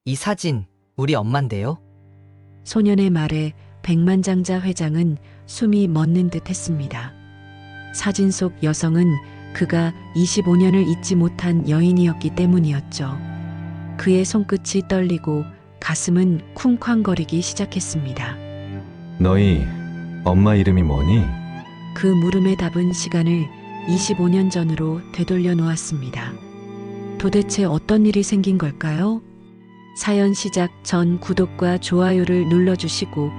이 사진 우리 엄만데요? 소년의 말에 백만장자 회장은 숨이 멎는 듯 했습니다. 사진 속 여성은 그가 25년을 잊지 못한 여인이었기 때문이었죠. 그의 손끝이 떨리고 가슴은 쿵쾅거리기 시작했습니다. 너희 엄마 이름이 뭐니? 그 물음에 답은 시간을 25년 전으로 되돌려 놓았습니다. 도대체 어떤 일이 생긴 걸까요? 사연 시작 전 구독과 좋아요를 눌러주시고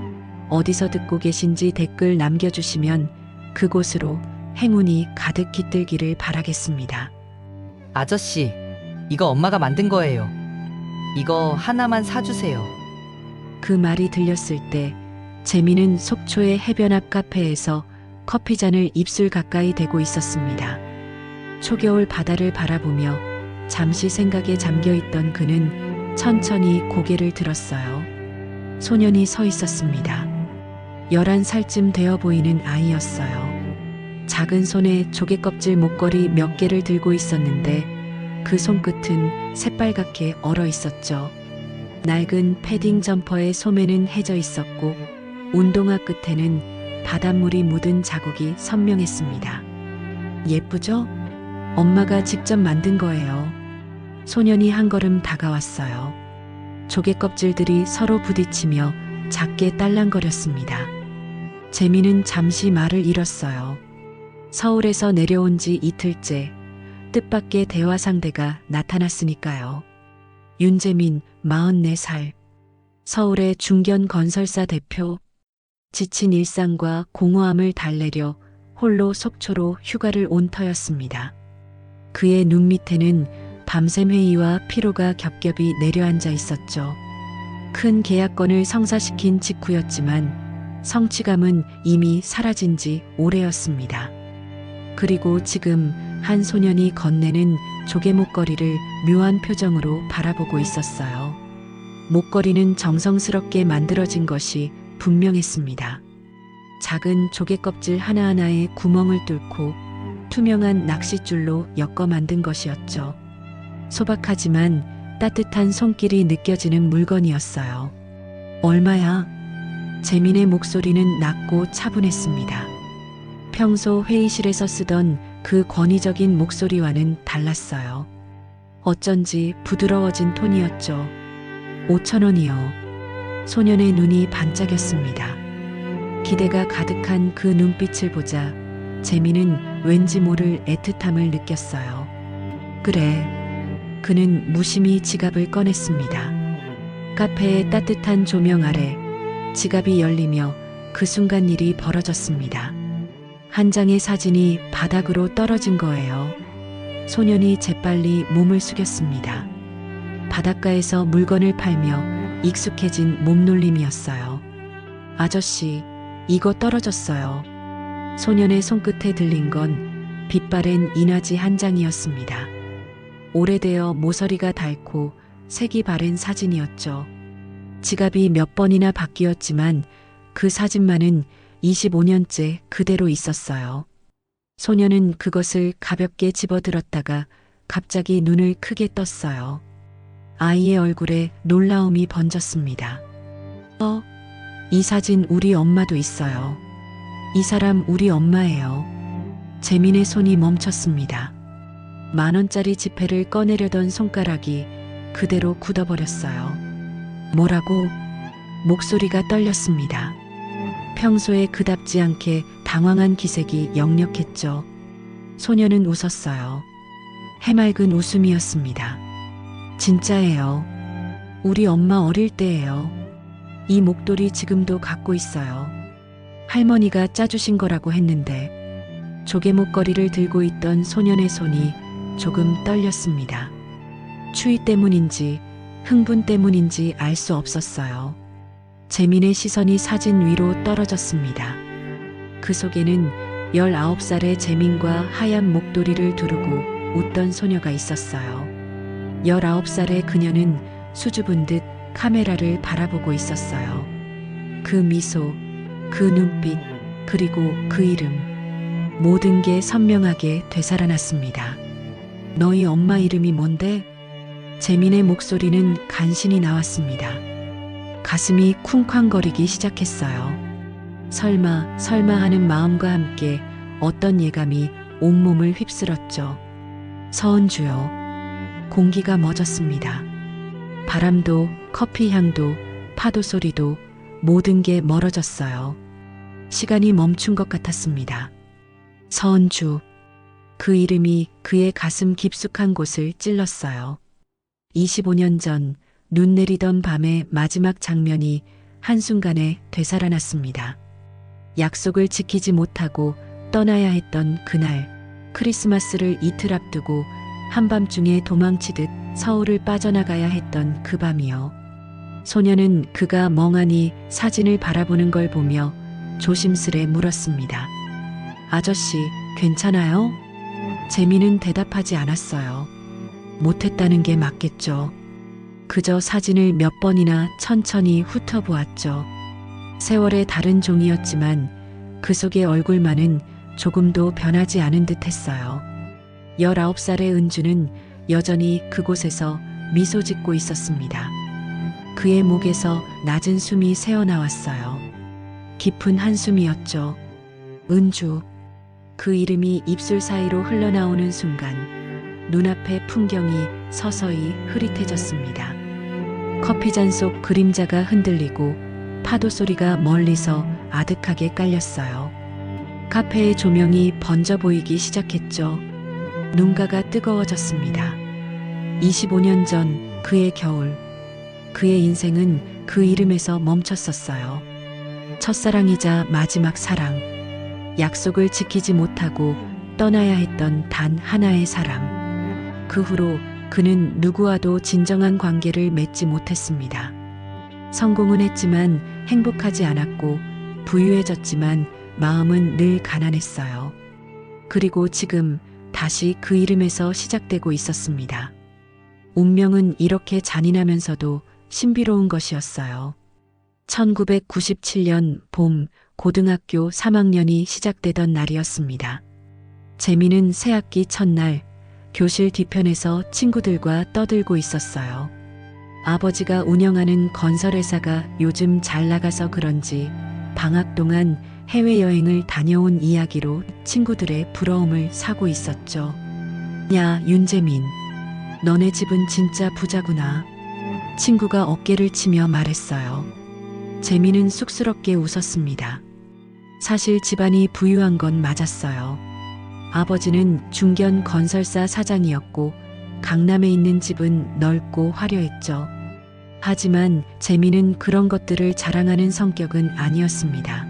어디서 듣고 계신지 댓글 남겨주시면 그곳으로 행운이 가득 깃들기를 바라겠습니다. 아저씨, 이거 엄마가 만든 거예요. 이거 하나만 사주세요. 그 말이 들렸을 때 재민은 속초의 해변 앞 카페에서 커피잔을 입술 가까이 대고 있었습니다. 초겨울 바다를 바라보며 잠시 생각에 잠겨있던 그는 천천히 고개를 들었어요. 소년이 서 있었습니다. 11살쯤 되어 보이는 아이였어요. 작은 손에 조개껍질 목걸이 몇 개를 들고 있었는데 그 손끝은 새빨갛게 얼어 있었죠. 낡은 패딩 점퍼의 소매는 해져 있었고 운동화 끝에는 바닷물이 묻은 자국이 선명했습니다. 예쁘죠? 엄마가 직접 만든 거예요. 소년이 한 걸음 다가왔어요. 조개 껍질들이 서로 부딪히며 작게 딸랑거렸습니다. 재민은 잠시 말을 잃었어요. 서울에서 내려온 지 이틀째 뜻밖의 대화 상대가 나타났으니까요. 윤재민 44살 서울의 중견 건설사 대표 지친 일상과 공허함을 달래려 홀로 속초로 휴가를 온 터였습니다. 그의 눈 밑에는 밤샘 회의와 피로가 겹겹이 내려앉아 있었죠. 큰 계약건을 성사시킨 직후였지만 성취감은 이미 사라진 지 오래였습니다. 그리고 지금 한 소년이 건네는 조개 목걸이를 묘한 표정으로 바라보고 있었어요. 목걸이는 정성스럽게 만들어진 것이 분명했습니다. 작은 조개 껍질 하나하나에 구멍을 뚫고 투명한 낚싯줄로 엮어 만든 것이었죠. 소박하지만 따뜻한 손길이 느껴지는 물건이었어요. 얼마야? 재민의 목소리는 낮고 차분했습니다. 평소 회의실에서 쓰던 그 권위적인 목소리와는 달랐어요. 어쩐지 부드러워진 톤이었죠. 5,000원이요. 소년의 눈이 반짝였습니다. 기대가 가득한 그 눈빛을 보자 재민은 왠지 모를 애틋함을 느꼈어요. 그래. 그는 무심히 지갑을 꺼냈습니다. 카페의 따뜻한 조명 아래 지갑이 열리며 그 순간 일이 벌어졌습니다. 한 장의 사진이 바닥으로 떨어진 거예요. 소년이 재빨리 몸을 숙였습니다. 바닷가에서 물건을 팔며 익숙해진 몸놀림이었어요. 아저씨, 이거 떨어졌어요. 소년의 손끝에 들린 건 빛바랜 인화지 한 장이었습니다. 오래되어 모서리가 닳고 색이 바랜 사진이었죠. 지갑이 몇 번이나 바뀌었지만 그 사진만은 25년째 그대로 있었어요. 소년은 그것을 가볍게 집어들었다가 갑자기 눈을 크게 떴어요. 아이의 얼굴에 놀라움이 번졌습니다. 이 사진 우리 엄마도 있어요. 이 사람 우리 엄마예요. 재민의 손이 멈췄습니다. 10,000원짜리 지폐를 꺼내려던 손가락이 그대로 굳어버렸어요. 뭐라고? 목소리가 떨렸습니다. 평소에 그답지 않게 당황한 기색이 역력했죠. 소년은 웃었어요. 해맑은 웃음이었습니다. 진짜예요. 우리 엄마 어릴 때예요. 이 목도리 지금도 갖고 있어요. 할머니가 짜주신 거라고 했는데 조개 목걸이를 들고 있던 소년의 손이 조금 떨렸습니다. 추위 때문인지 흥분 때문인지 알 수 없었어요. 재민의 시선이 사진 위로 떨어졌습니다. 그 속에는 19살의 재민과 하얀 목도리를 두르고 웃던 소녀가 있었어요. 19살의 그녀는 수줍은 듯 카메라를 바라보고 있었어요. 그 미소, 그 눈빛, 그리고 그 이름, 모든 게 선명하게 되살아났습니다. 너희 엄마 이름이 뭔데? 재민의 목소리는 간신히 나왔습니다. 가슴이 쿵쾅거리기 시작했어요. 설마 하는 마음과 함께 어떤 예감이 온몸을 휩쓸었죠. 서은주요. 공기가 멎었습니다. 바람도, 커피 향도, 파도 소리도 모든 게 멀어졌어요. 시간이 멈춘 것 같았습니다. 서은주. 그 이름이 그의 가슴 깊숙한 곳을 찔렀어요. 25년 전 눈 내리던 밤의 마지막 장면이 한순간에 되살아났습니다. 약속을 지키지 못하고 떠나야 했던 그날, 크리스마스를 이틀 앞두고 한밤중에 도망치듯 서울을 빠져나가야 했던 그 밤이요. 소녀는 그가 멍하니 사진을 바라보는 걸 보며 조심스레 물었습니다. 아저씨, 괜찮아요? 재민은 대답하지 않았어요. 못했다는 게 맞겠죠. 그저 사진을 몇 번이나 천천히 훑어보았죠. 세월의 다른 종이었지만 그 속의 얼굴만은 조금도 변하지 않은 듯 했어요. 19살의 은주는 여전히 그곳에서 미소 짓고 있었습니다. 그의 목에서 낮은 숨이 새어나왔어요. 깊은 한숨이었죠. 은주. 그 이름이 입술 사이로 흘러나오는 순간 눈앞의 풍경이 서서히 흐릿해졌습니다. 커피잔 속 그림자가 흔들리고 파도 소리가 멀리서 아득하게 깔렸어요. 카페의 조명이 번져 보이기 시작했죠. 눈가가 뜨거워졌습니다. 25년 전 그의 겨울, 그의 인생은 그 이름에서 멈췄었어요. 첫사랑이자 마지막 사랑, 약속을 지키지 못하고 떠나야 했던 단 하나의 사람. 그 후로 그는 누구와도 진정한 관계를 맺지 못했습니다. 성공은 했지만 행복하지 않았고 부유해졌지만 마음은 늘 가난했어요. 그리고 지금 다시 그 이름에서 시작되고 있었습니다. 운명은 이렇게 잔인하면서도 신비로운 것이었어요. 1997년 봄 고등학교 3학년이 시작되던 날이었습니다. 재민은 새학기 첫날 교실 뒤편에서 친구들과 떠들고 있었어요. 아버지가 운영하는 건설회사가 요즘 잘 나가서 그런지 방학 동안 해외여행을 다녀온 이야기로 친구들의 부러움을 사고 있었죠. 야, 윤재민. 너네 집은 진짜 부자구나. 친구가 어깨를 치며 말했어요. 재민은 쑥스럽게 웃었습니다. 사실 집안이 부유한 건 맞았어요. 아버지는 중견 건설사 사장이었고 강남에 있는 집은 넓고 화려했죠. 하지만 재민은 그런 것들을 자랑하는 성격은 아니었습니다.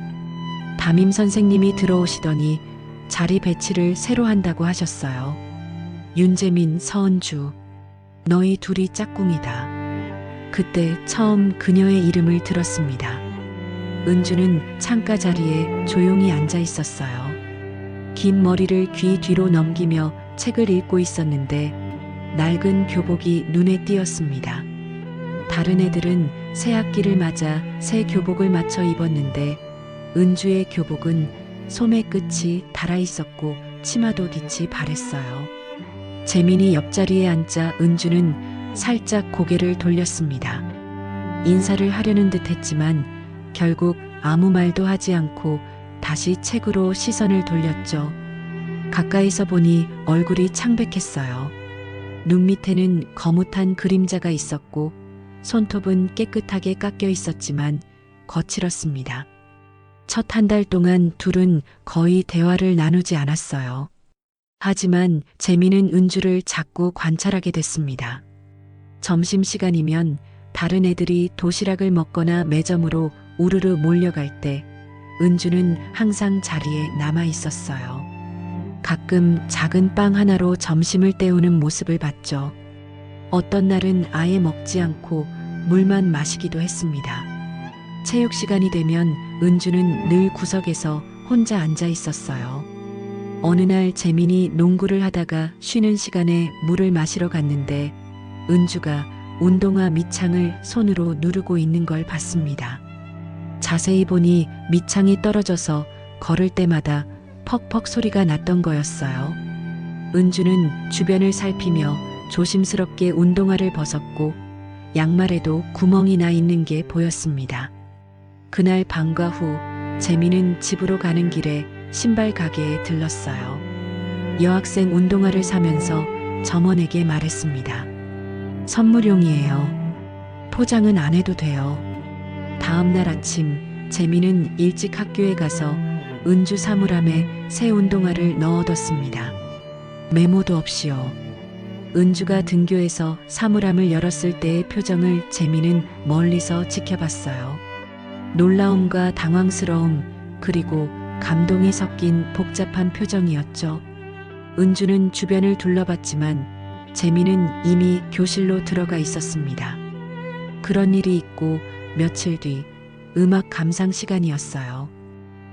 담임 선생님이 들어오시더니 자리 배치를 새로 한다고 하셨어요. 윤재민, 서은주, 너희 둘이 짝꿍이다. 그때 처음 그녀의 이름을 들었습니다. 은주는 창가 자리에 조용히 앉아 있었어요. 긴 머리를 귀 뒤로 넘기며 책을 읽고 있었는데 낡은 교복이 눈에 띄었습니다. 다른 애들은 새 학기를 맞아 새 교복을 맞춰 입었는데 은주의 교복은 소매 끝이 달아 있었고 치마도 뒤치 바랬어요. 재민이 옆자리에 앉자 은주는 살짝 고개를 돌렸습니다. 인사를 하려는 듯 했지만 결국 아무 말도 하지 않고 다시 책으로 시선을 돌렸죠. 가까이서 보니 얼굴이 창백했어요. 눈 밑에는 거뭇한 그림자가 있었고 손톱은 깨끗하게 깎여 있었지만 거칠었습니다. 첫 한 달 동안 둘은 거의 대화를 나누지 않았어요. 하지만 재민은 은주를 자꾸 관찰하게 됐습니다. 점심시간이면 다른 애들이 도시락을 먹거나 매점으로 우르르 몰려갈 때 은주는 항상 자리에 남아 있었어요. 가끔 작은 빵 하나로 점심을 때우는 모습을 봤죠. 어떤 날은 아예 먹지 않고 물만 마시기도 했습니다. 체육 시간이 되면 은주는 늘 구석에서 혼자 앉아 있었어요. 어느 날 재민이 농구를 하다가 쉬는 시간에 물을 마시러 갔는데 은주가 운동화 밑창을 손으로 누르고 있는 걸 봤습니다. 자세히 보니 밑창이 떨어져서 걸을 때마다 퍽퍽 소리가 났던 거였어요. 은주는 주변을 살피며 조심스럽게 운동화를 벗었고 양말에도 구멍이 나 있는 게 보였습니다. 그날 방과 후 재미는 집으로 가는 길에 신발 가게에 들렀어요. 여학생 운동화를 사면서 점원에게 말했습니다. 선물용이에요. 포장은 안 해도 돼요. 다음 날 아침 재미는 일찍 학교에 가서 은주 사물함에 새 운동화를 넣어뒀습니다. 메모도 없이요. 은주가 등교해서 사물함을 열었을 때의 표정을 재미는 멀리서 지켜봤어요. 놀라움과 당황스러움 그리고 감동이 섞인 복잡한 표정이었죠. 은주는 주변을 둘러봤지만 재미는 이미 교실로 들어가 있었습니다. 그런 일이 있고 며칠 뒤 음악 감상 시간이었어요.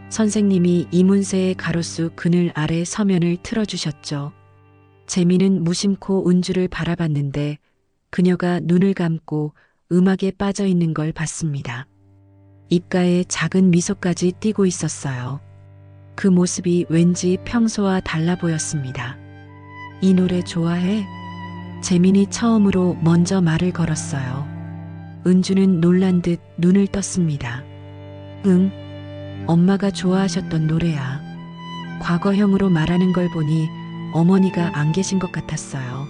선생님이 이문세의 가로수 그늘 아래 서면을 틀어주셨죠. 재미는 무심코 은주를 바라봤는데 그녀가 눈을 감고 음악에 빠져 있는 걸 봤습니다. 입가에 작은 미소까지 띄고 있었어요. 그 모습이 왠지 평소와 달라 보였습니다. 이 노래 좋아해? 재민이 처음으로 먼저 말을 걸었어요. 은주는 놀란 듯 눈을 떴습니다. 응, 엄마가 좋아하셨던 노래야. 과거형으로 말하는 걸 보니 어머니가 안 계신 것 같았어요.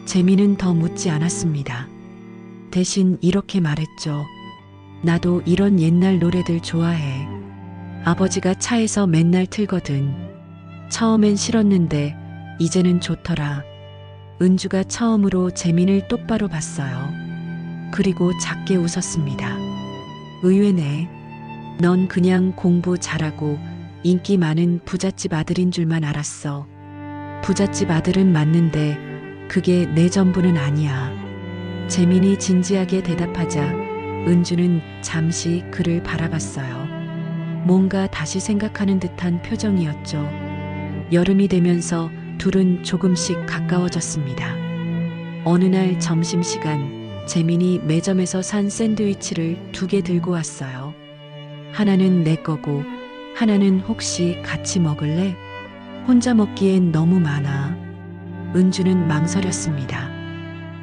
재미는 더 묻지 않았습니다. 대신 이렇게 말했죠. 나도 이런 옛날 노래들 좋아해. 아버지가 차에서 맨날 틀거든. 처음엔 싫었는데 이제는 좋더라. 은주가 처음으로 재민을 똑바로 봤어요. 그리고 작게 웃었습니다. 의외네. 넌 그냥 공부 잘하고 인기 많은 부잣집 아들인 줄만 알았어. 부잣집 아들은 맞는데 그게 내 전부는 아니야. 재민이 진지하게 대답하자 은주는 잠시 그를 바라봤어요. 뭔가 다시 생각하는 듯한 표정이었죠. 여름이 되면서 둘은 조금씩 가까워졌습니다. 어느 날 점심시간 재민이 매점에서 산 샌드위치를 2개 들고 왔어요. 하나는 내 거고 하나는 혹시 같이 먹을래? 혼자 먹기엔 너무 많아. 은주는 망설였습니다.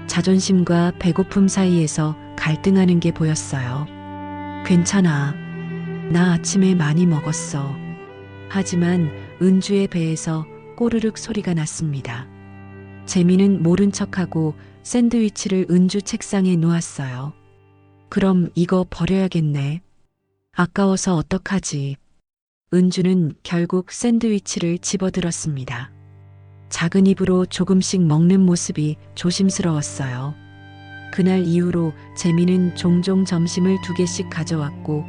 자존심과 배고픔 사이에서 갈등하는 게 보였어요. 괜찮아. 나 아침에 많이 먹었어. 하지만 은주의 배에서 꼬르륵 소리가 났습니다. 재미는 모른 척하고 샌드위치를 은주 책상에 놓았어요. 그럼 이거 버려야겠네. 아까워서 어떡하지? 은주는 결국 샌드위치를 집어들었습니다. 작은 입으로 조금씩 먹는 모습이 조심스러웠어요. 그날 이후로 재미는 종종 점심을 2개씩 가져왔고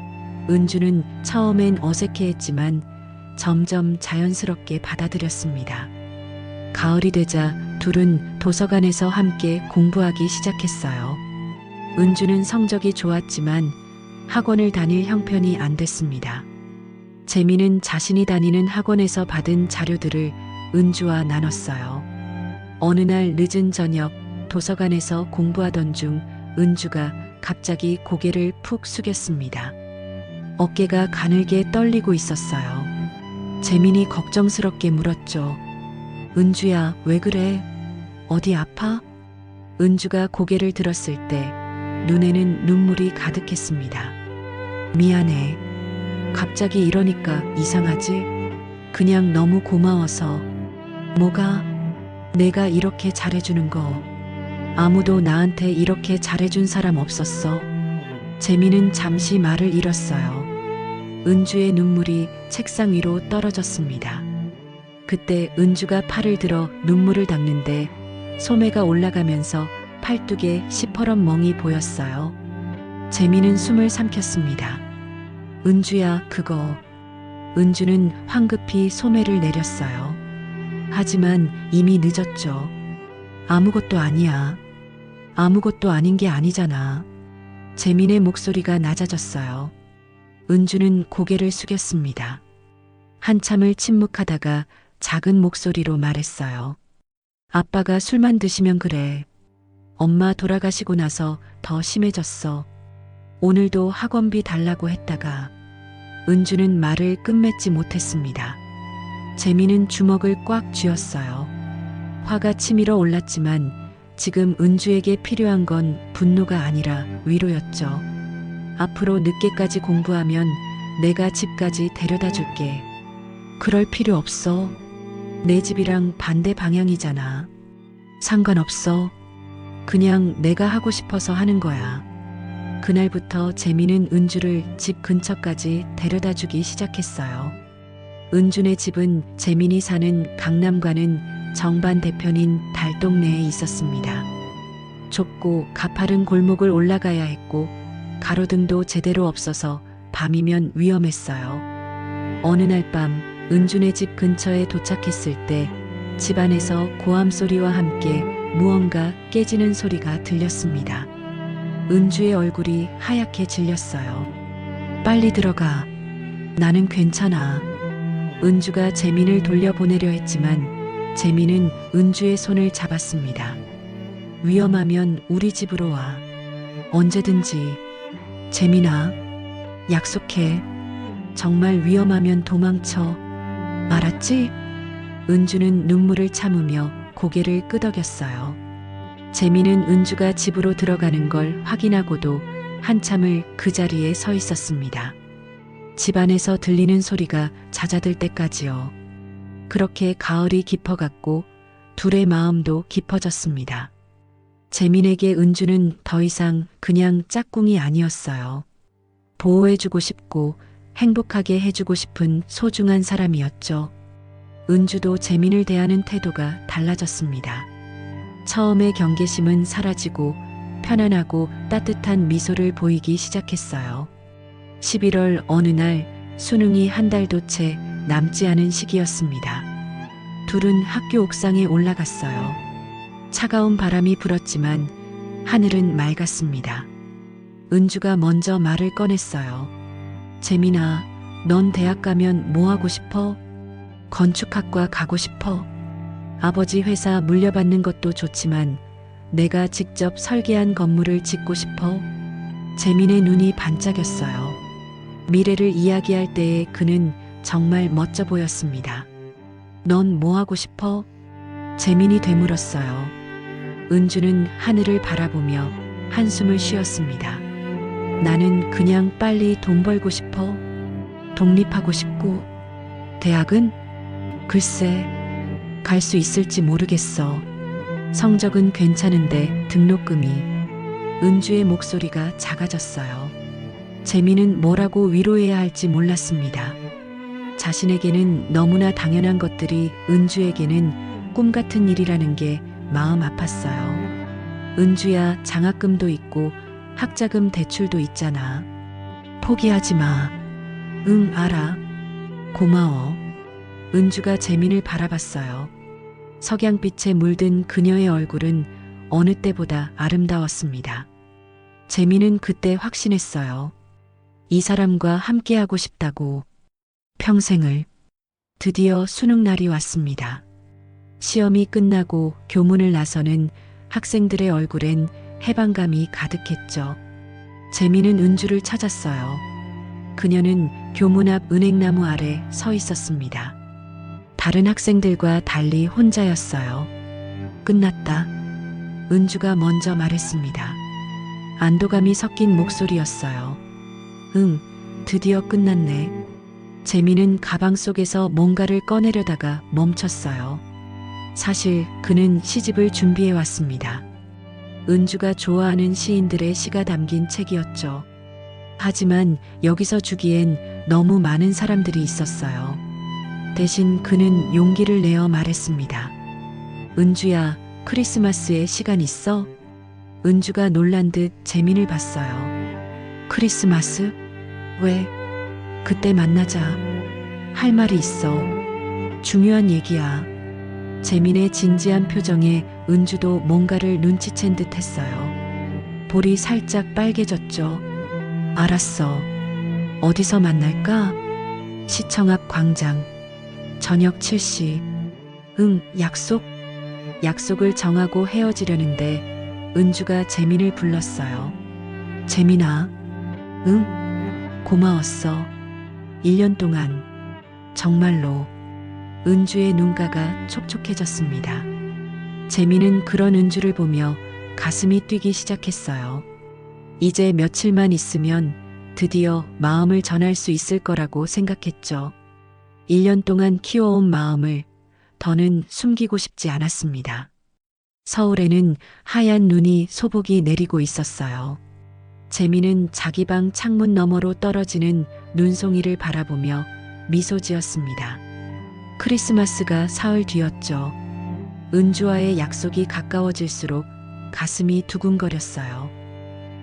은주는 처음엔 어색해했지만 점점 자연스럽게 받아들였습니다. 가을이 되자 둘은 도서관에서 함께 공부하기 시작했어요. 은주는 성적이 좋았지만 학원을 다닐 형편이 안 됐습니다. 재미는 자신이 다니는 학원에서 받은 자료들을 은주와 나눴어요. 어느 날 늦은 저녁 도서관에서 공부하던 중 은주가 갑자기 고개를 푹 숙였습니다. 어깨가 가늘게 떨리고 있었어요. 재민이 걱정스럽게 물었죠. 은주야, 왜 그래? 어디 아파? 은주가 고개를 들었을 때 눈에는 눈물이 가득했습니다. 미안해. 갑자기 이러니까 이상하지? 그냥 너무 고마워서. 뭐가? 내가 이렇게 잘해주는 거. 아무도 나한테 이렇게 잘해준 사람 없었어. 재미는 잠시 말을 잃었어요. 은주의 눈물이 책상 위로 떨어졌습니다. 그때 은주가 팔을 들어 눈물을 닦는데 소매가 올라가면서 팔뚝에 시퍼런 멍이 보였어요. 재미는 숨을 삼켰습니다. 은주야, 그거. 은주는 황급히 소매를 내렸어요. 하지만 이미 늦었죠. 아무것도 아니야. 아무것도 아닌 게 아니잖아. 재민의 목소리가 낮아졌어요. 은주는 고개를 숙였습니다. 한참을 침묵하다가 작은 목소리로 말했어요. 아빠가 술만 드시면 그래. 엄마 돌아가시고 나서 더 심해졌어. 오늘도 학원비 달라고 했다가. 은주는 말을 끝맺지 못했습니다. 재미는 주먹을 꽉 쥐었어요. 화가 치밀어 올랐지만 지금 은주에게 필요한 건 분노가 아니라 위로였죠. 앞으로 늦게까지 공부하면 내가 집까지 데려다 줄게. 그럴 필요 없어. 내 집이랑 반대 방향이잖아. 상관없어. 그냥 내가 하고 싶어서 하는 거야. 그날부터 재미는 은주를 집 근처까지 데려다 주기 시작했어요. 은주네 집은 재민이 사는 강남과는 정반대편인 달동네에 있었습니다. 좁고 가파른 골목을 올라가야 했고 가로등도 제대로 없어서 밤이면 위험했어요. 어느 날 밤 은주네 집 근처에 도착했을 때 집안에서 고함 소리와 함께 무언가 깨지는 소리가 들렸습니다. 은주의 얼굴이 하얗게 질렸어요. 빨리 들어가. 나는 괜찮아. 은주가 재민을 돌려보내려 했지만 재민은 은주의 손을 잡았습니다. 위험하면 우리 집으로 와. 언제든지. 재민아, 약속해. 정말 위험하면 도망쳐. 알았지? 은주는 눈물을 참으며 고개를 끄덕였어요. 재민은 은주가 집으로 들어가는 걸 확인하고도 한참을 그 자리에 서 있었습니다. 집 안에서 들리는 소리가 잦아들 때까지요. 그렇게 가을이 깊어갔고 둘의 마음도 깊어졌습니다. 재민에게 은주는 더 이상 그냥 짝꿍이 아니었어요. 보호해주고 싶고 행복하게 해주고 싶은 소중한 사람이었죠. 은주도 재민을 대하는 태도가 달라졌습니다. 처음의 경계심은 사라지고 편안하고 따뜻한 미소를 보이기 시작했어요. 11월 어느 날 수능이 한 달도 채 남지 않은 시기였습니다. 둘은 학교 옥상에 올라갔어요. 차가운 바람이 불었지만 하늘은 맑았습니다. 은주가 먼저 말을 꺼냈어요. 재민아, 넌 대학 가면 뭐 하고 싶어? 건축학과 가고 싶어? 아버지 회사 물려받는 것도 좋지만 내가 직접 설계한 건물을 짓고 싶어? 재민의 눈이 반짝였어요. 미래를 이야기할 때의 그는 정말 멋져 보였습니다. 넌 뭐 하고 싶어? 재민이 되물었어요. 은주는 하늘을 바라보며 한숨을 쉬었습니다. 나는 그냥 빨리 돈 벌고 싶어. 독립하고 싶고. 대학은? 글쎄, 갈 수 있을지 모르겠어. 성적은 괜찮은데 등록금이. 은주의 목소리가 작아졌어요. 재민은 뭐라고 위로해야 할지 몰랐습니다. 자신에게는 너무나 당연한 것들이 은주에게는 꿈 같은 일이라는 게 마음 아팠어요. 은주야, 장학금도 있고 학자금 대출도 있잖아. 포기하지 마. 응, 알아. 고마워. 은주가 재민을 바라봤어요. 석양빛에 물든 그녀의 얼굴은 어느 때보다 아름다웠습니다. 재민은 그때 확신했어요. 이 사람과 함께하고 싶다고. 평생을. 드디어 수능날이 왔습니다. 시험이 끝나고 교문을 나서는 학생들의 얼굴엔 해방감이 가득했죠. 재민은 은주를 찾았어요. 그녀는 교문 앞 은행나무 아래 서 있었습니다. 다른 학생들과 달리 혼자였어요. 끝났다. 은주가 먼저 말했습니다. 안도감이 섞인 목소리였어요. 응, 드디어 끝났네. 재민은 가방 속에서 뭔가를 꺼내려다가 멈췄어요. 사실 그는 시집을 준비해 왔습니다. 은주가 좋아하는 시인들의 시가 담긴 책이었죠. 하지만 여기서 주기엔 너무 많은 사람들이 있었어요. 대신 그는 용기를 내어 말했습니다. 은주야, 크리스마스에 시간 있어? 은주가 놀란 듯 재민을 봤어요. 크리스마스? 왜? 그때 만나자. 할 말이 있어. 중요한 얘기야. 재민의 진지한 표정에 은주도 뭔가를 눈치챈 듯 했어요. 볼이 살짝 빨개졌죠. 알았어. 어디서 만날까? 시청 앞 광장. 저녁 7시. 응, 약속? 약속을 정하고 헤어지려는데 은주가 재민을 불렀어요. 재민아. 응? 고마웠어. 1년 동안. 정말로. 은주의 눈가가 촉촉해졌습니다. 재민은 그런 은주를 보며 가슴이 뛰기 시작했어요. 이제 며칠만 있으면 드디어 마음을 전할 수 있을 거라고 생각했죠. 1년 동안 키워온 마음을 더는 숨기고 싶지 않았습니다. 서울에는 하얀 눈이 소복이 내리고 있었어요. 재민은 자기 방 창문 너머로 떨어지는 눈송이를 바라보며 미소 지었습니다. 크리스마스가 사흘 뒤였죠. 은주와의 약속이 가까워질수록 가슴이 두근거렸어요.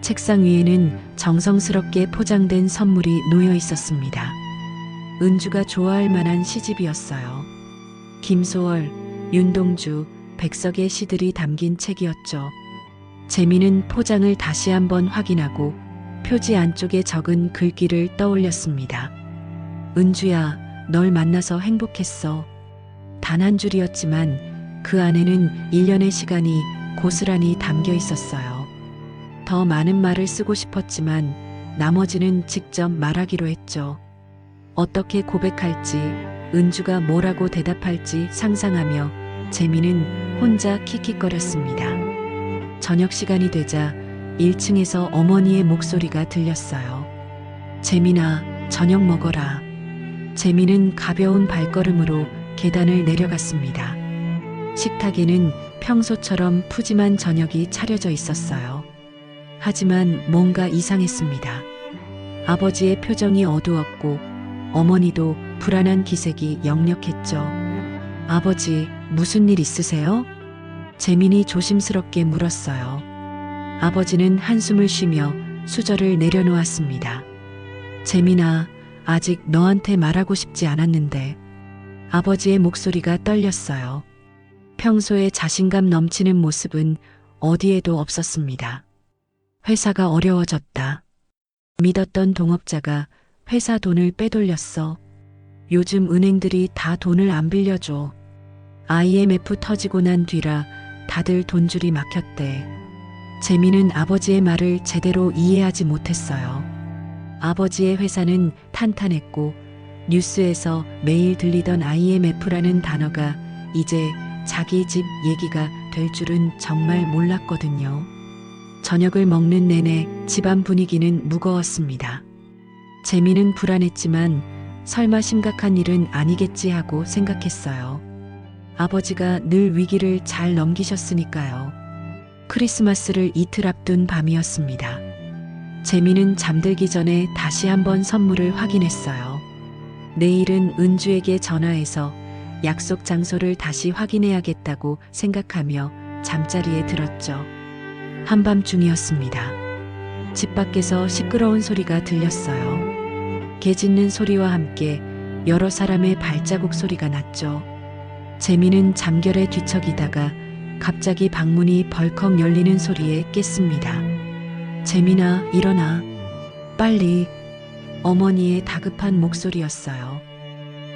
책상 위에는 정성스럽게 포장된 선물이 놓여 있었습니다. 은주가 좋아할 만한 시집이었어요. 김소월, 윤동주, 백석의 시들이 담긴 책이었죠. 재민은 포장을 다시 한번 확인하고 표지 안쪽에 적은 글귀를 떠올렸습니다. 은주야, 널 만나서 행복했어. 단 한 줄이었지만 그 안에는 1년의 시간이 고스란히 담겨 있었어요. 더 많은 말을 쓰고 싶었지만 나머지는 직접 말하기로 했죠. 어떻게 고백할지, 은주가 뭐라고 대답할지 상상하며 재민은 혼자 킥킥거렸습니다. 저녁 시간이 되자 1층에서 어머니의 목소리가 들렸어요. 재민아, 저녁 먹어라. 재민은 가벼운 발걸음으로 계단을 내려갔습니다. 식탁에는 평소처럼 푸짐한 저녁이 차려져 있었어요. 하지만 뭔가 이상했습니다. 아버지의 표정이 어두웠고 어머니도 불안한 기색이 역력했죠. 아버지, 무슨 일 있으세요? 재민이 조심스럽게 물었어요. 아버지는 한숨을 쉬며 수저를 내려놓았습니다. 재민아, 아직 너한테 말하고 싶지 않았는데. 아버지의 목소리가 떨렸어요. 평소에 자신감 넘치는 모습은 어디에도 없었습니다. 회사가 어려워졌다. 믿었던 동업자가 회사 돈을 빼돌렸어. 요즘 은행들이 다 돈을 안 빌려줘. IMF 터지고 난 뒤라 다들 돈줄이 막혔대. 재민은 아버지의 말을 제대로 이해하지 못했어요. 아버지의 회사는 탄탄했고 뉴스에서 매일 들리던 IMF라는 단어가 이제 자기 집 얘기가 될 줄은 정말 몰랐거든요. 저녁을 먹는 내내 집안 분위기는 무거웠습니다. 재민은 불안했지만 설마 심각한 일은 아니겠지 하고 생각했어요. 아버지가 늘 위기를 잘 넘기셨으니까요. 크리스마스를 이틀 앞둔 밤이었습니다. 재민은 잠들기 전에 다시 한번 선물을 확인했어요. 내일은 은주에게 전화해서 약속 장소를 다시 확인해야겠다고 생각하며 잠자리에 들었죠. 한밤중이었습니다. 집 밖에서 시끄러운 소리가 들렸어요. 개 짖는 소리와 함께 여러 사람의 발자국 소리가 났죠. 재민은 잠결에 뒤척이다가 갑자기 방문이 벌컥 열리는 소리에 깼습니다. 재민아, 일어나. 빨리. 어머니의 다급한 목소리였어요.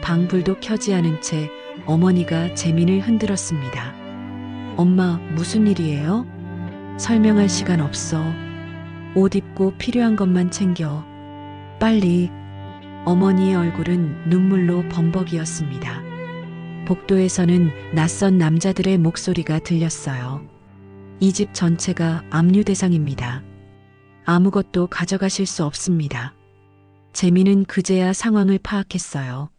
방 불도 켜지 않은 채 어머니가 재민을 흔들었습니다. 엄마, 무슨 일이에요? 설명할 시간 없어. 옷 입고 필요한 것만 챙겨. 빨리. 어머니의 얼굴은 눈물로 범벅이었습니다. 복도에서는 낯선 남자들의 목소리가 들렸어요. 이 집 전체가 압류 대상입니다. 아무것도 가져가실 수 없습니다. 재민은 그제야 상황을 파악했어요.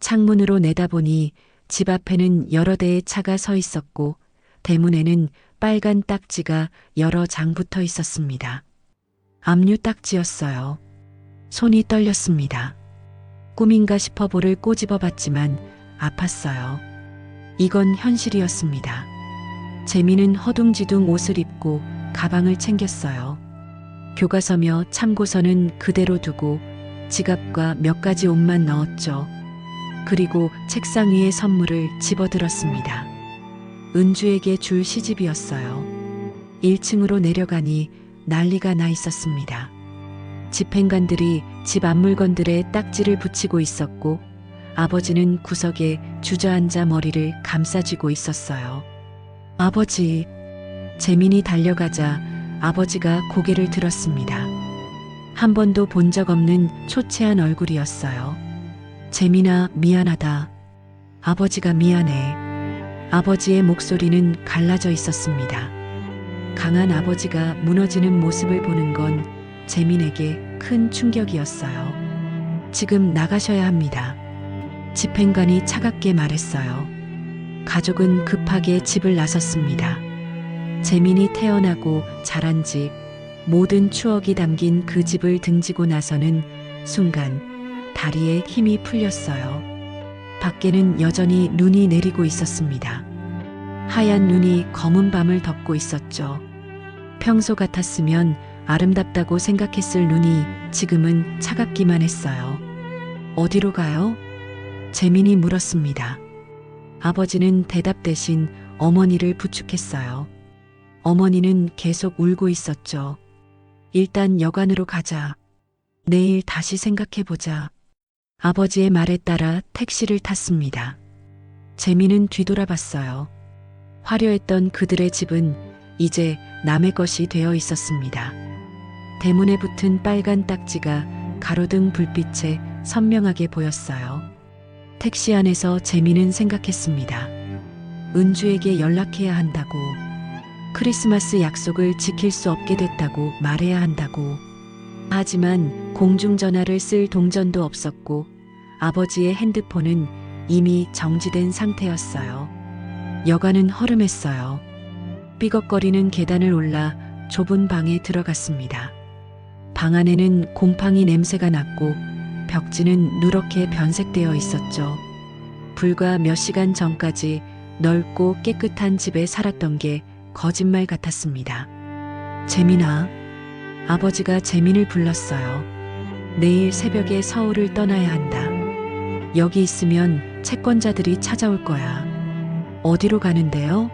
창문으로 내다보니 집 앞에는 여러 대의 차가 서 있었고 대문에는 빨간 딱지가 여러 장 붙어 있었습니다. 압류 딱지였어요. 손이 떨렸습니다. 꿈인가 싶어 볼을 꼬집어 봤지만 아팠어요. 이건 현실이었습니다. 재민은 허둥지둥 옷을 입고 가방을 챙겼어요. 교과서며 참고서는 그대로 두고 지갑과 몇 가지 옷만 넣었죠. 그리고 책상 위에 선물을 집어들었습니다. 은주에게 줄 시집이었어요. 1층으로 내려가니 난리가 나 있었습니다. 집행관들이 집 앞물건들에 딱지를 붙이고 있었고 아버지는 구석에 주저앉아 머리를 감싸쥐고 있었어요. 아버지. 재민이 달려가자 아버지가 고개를 들었습니다. 한 번도 본 적 없는 초췌한 얼굴이었어요. 재민아, 미안하다. 아버지가 미안해. 아버지의 목소리는 갈라져 있었습니다. 강한 아버지가 무너지는 모습을 보는 건 재민에게 큰 충격이었어요. 지금 나가셔야 합니다. 집행관이 차갑게 말했어요. 가족은 급하게 집을 나섰습니다. 재민이 태어나고 자란 집, 모든 추억이 담긴 그 집을 등지고 나서는 순간 다리에 힘이 풀렸어요. 밖에는 여전히 눈이 내리고 있었습니다. 하얀 눈이 검은 밤을 덮고 있었죠. 평소 같았으면 아름답다고 생각했을 눈이 지금은 차갑기만 했어요. 어디로 가요? 재민이 물었습니다. 아버지는 대답 대신 어머니를 부축했어요. 어머니는 계속 울고 있었죠. 일단 여관으로 가자. 내일 다시 생각해보자. 아버지의 말에 따라 택시를 탔습니다. 재민은 뒤돌아봤어요. 화려했던 그들의 집은 이제 남의 것이 되어 있었습니다. 대문에 붙은 빨간 딱지가 가로등 불빛에 선명하게 보였어요. 택시 안에서 재민은 생각했습니다. 은주에게 연락해야 한다고. 크리스마스 약속을 지킬 수 없게 됐다고 말해야 한다고. 하지만 공중전화를 쓸 동전도 없었고 아버지의 핸드폰은 이미 정지된 상태였어요. 여관은 허름했어요. 삐걱거리는 계단을 올라 좁은 방에 들어갔습니다. 방 안에는 곰팡이 냄새가 났고 벽지는 누렇게 변색되어 있었죠. 불과 몇 시간 전까지 넓고 깨끗한 집에 살았던 게 거짓말 같았습니다. 재민아, 아버지가 재민을 불렀어요. 내일 새벽에 서울을 떠나야 한다. 여기 있으면 채권자들이 찾아올 거야. 어디로 가는데요?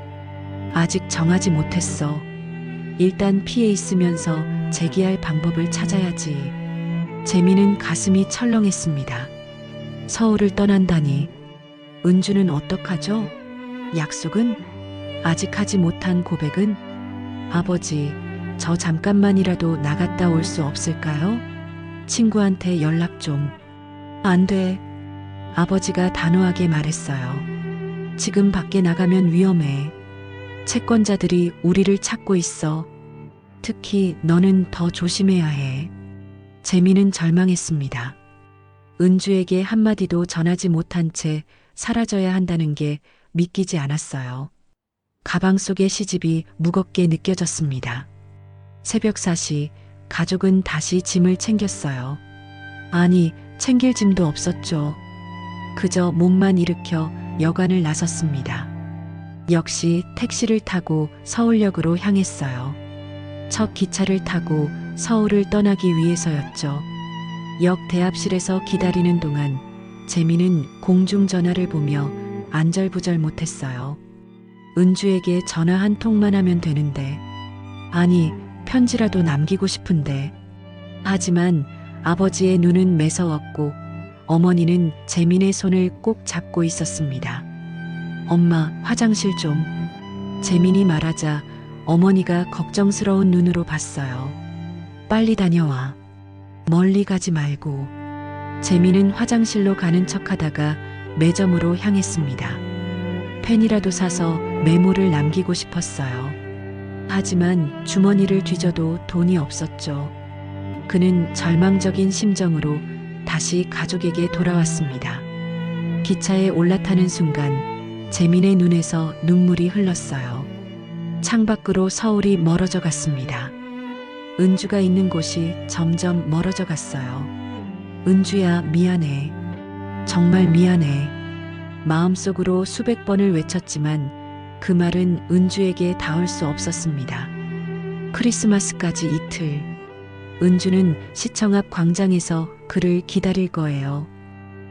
아직 정하지 못했어. 일단 피해 있으면서 재기할 방법을 찾아야지. 재민은 가슴이 철렁했습니다. 서울을 떠난다니. 은주는 어떡하죠? 약속은? 아직 하지 못한 고백은? 아버지, 저 잠깐만이라도 나갔다 올 수 없을까요? 친구한테 연락 좀. 안 돼. 아버지가 단호하게 말했어요. 지금 밖에 나가면 위험해. 채권자들이 우리를 찾고 있어. 특히 너는 더 조심해야 해. 재민은 절망했습니다. 은주에게 한마디도 전하지 못한 채 사라져야 한다는 게 믿기지 않았어요. 가방 속의 시집이 무겁게 느껴졌습니다. 새벽 4시 가족은 다시 짐을 챙겼어요. 아니, 챙길 짐도 없었죠. 그저 몸만 일으켜 여관을 나섰습니다. 역시 택시를 타고 서울역으로 향했어요. 첫 기차를 타고 서울을 떠나기 위해서였죠. 역 대합실에서 기다리는 동안 재민은 공중전화를 보며 안절부절 못했어요. 은주에게 전화 한 통만 하면 되는데, 아니, 편지라도 남기고 싶은데. 하지만 아버지의 눈은 매서웠고 어머니는 재민의 손을 꼭 잡고 있었습니다. 엄마, 화장실 좀. 재민이 말하자 어머니가 걱정스러운 눈으로 봤어요. 빨리 다녀와. 멀리 가지 말고. 재민은 화장실로 가는 척하다가 매점으로 향했습니다. 펜이라도 사서 메모를 남기고 싶었어요. 하지만 주머니를 뒤져도 돈이 없었죠. 그는 절망적인 심정으로 다시 가족에게 돌아왔습니다. 기차에 올라타는 순간 재민의 눈에서 눈물이 흘렀어요. 창밖으로 서울이 멀어져 갔습니다. 은주가 있는 곳이 점점 멀어져 갔어요. 은주야, 미안해. 정말 미안해. 마음속으로 수백 번을 외쳤지만 그 말은 은주에게 닿을 수 없었습니다. 크리스마스까지 이틀. 은주는 시청 앞 광장에서 그를 기다릴 거예요.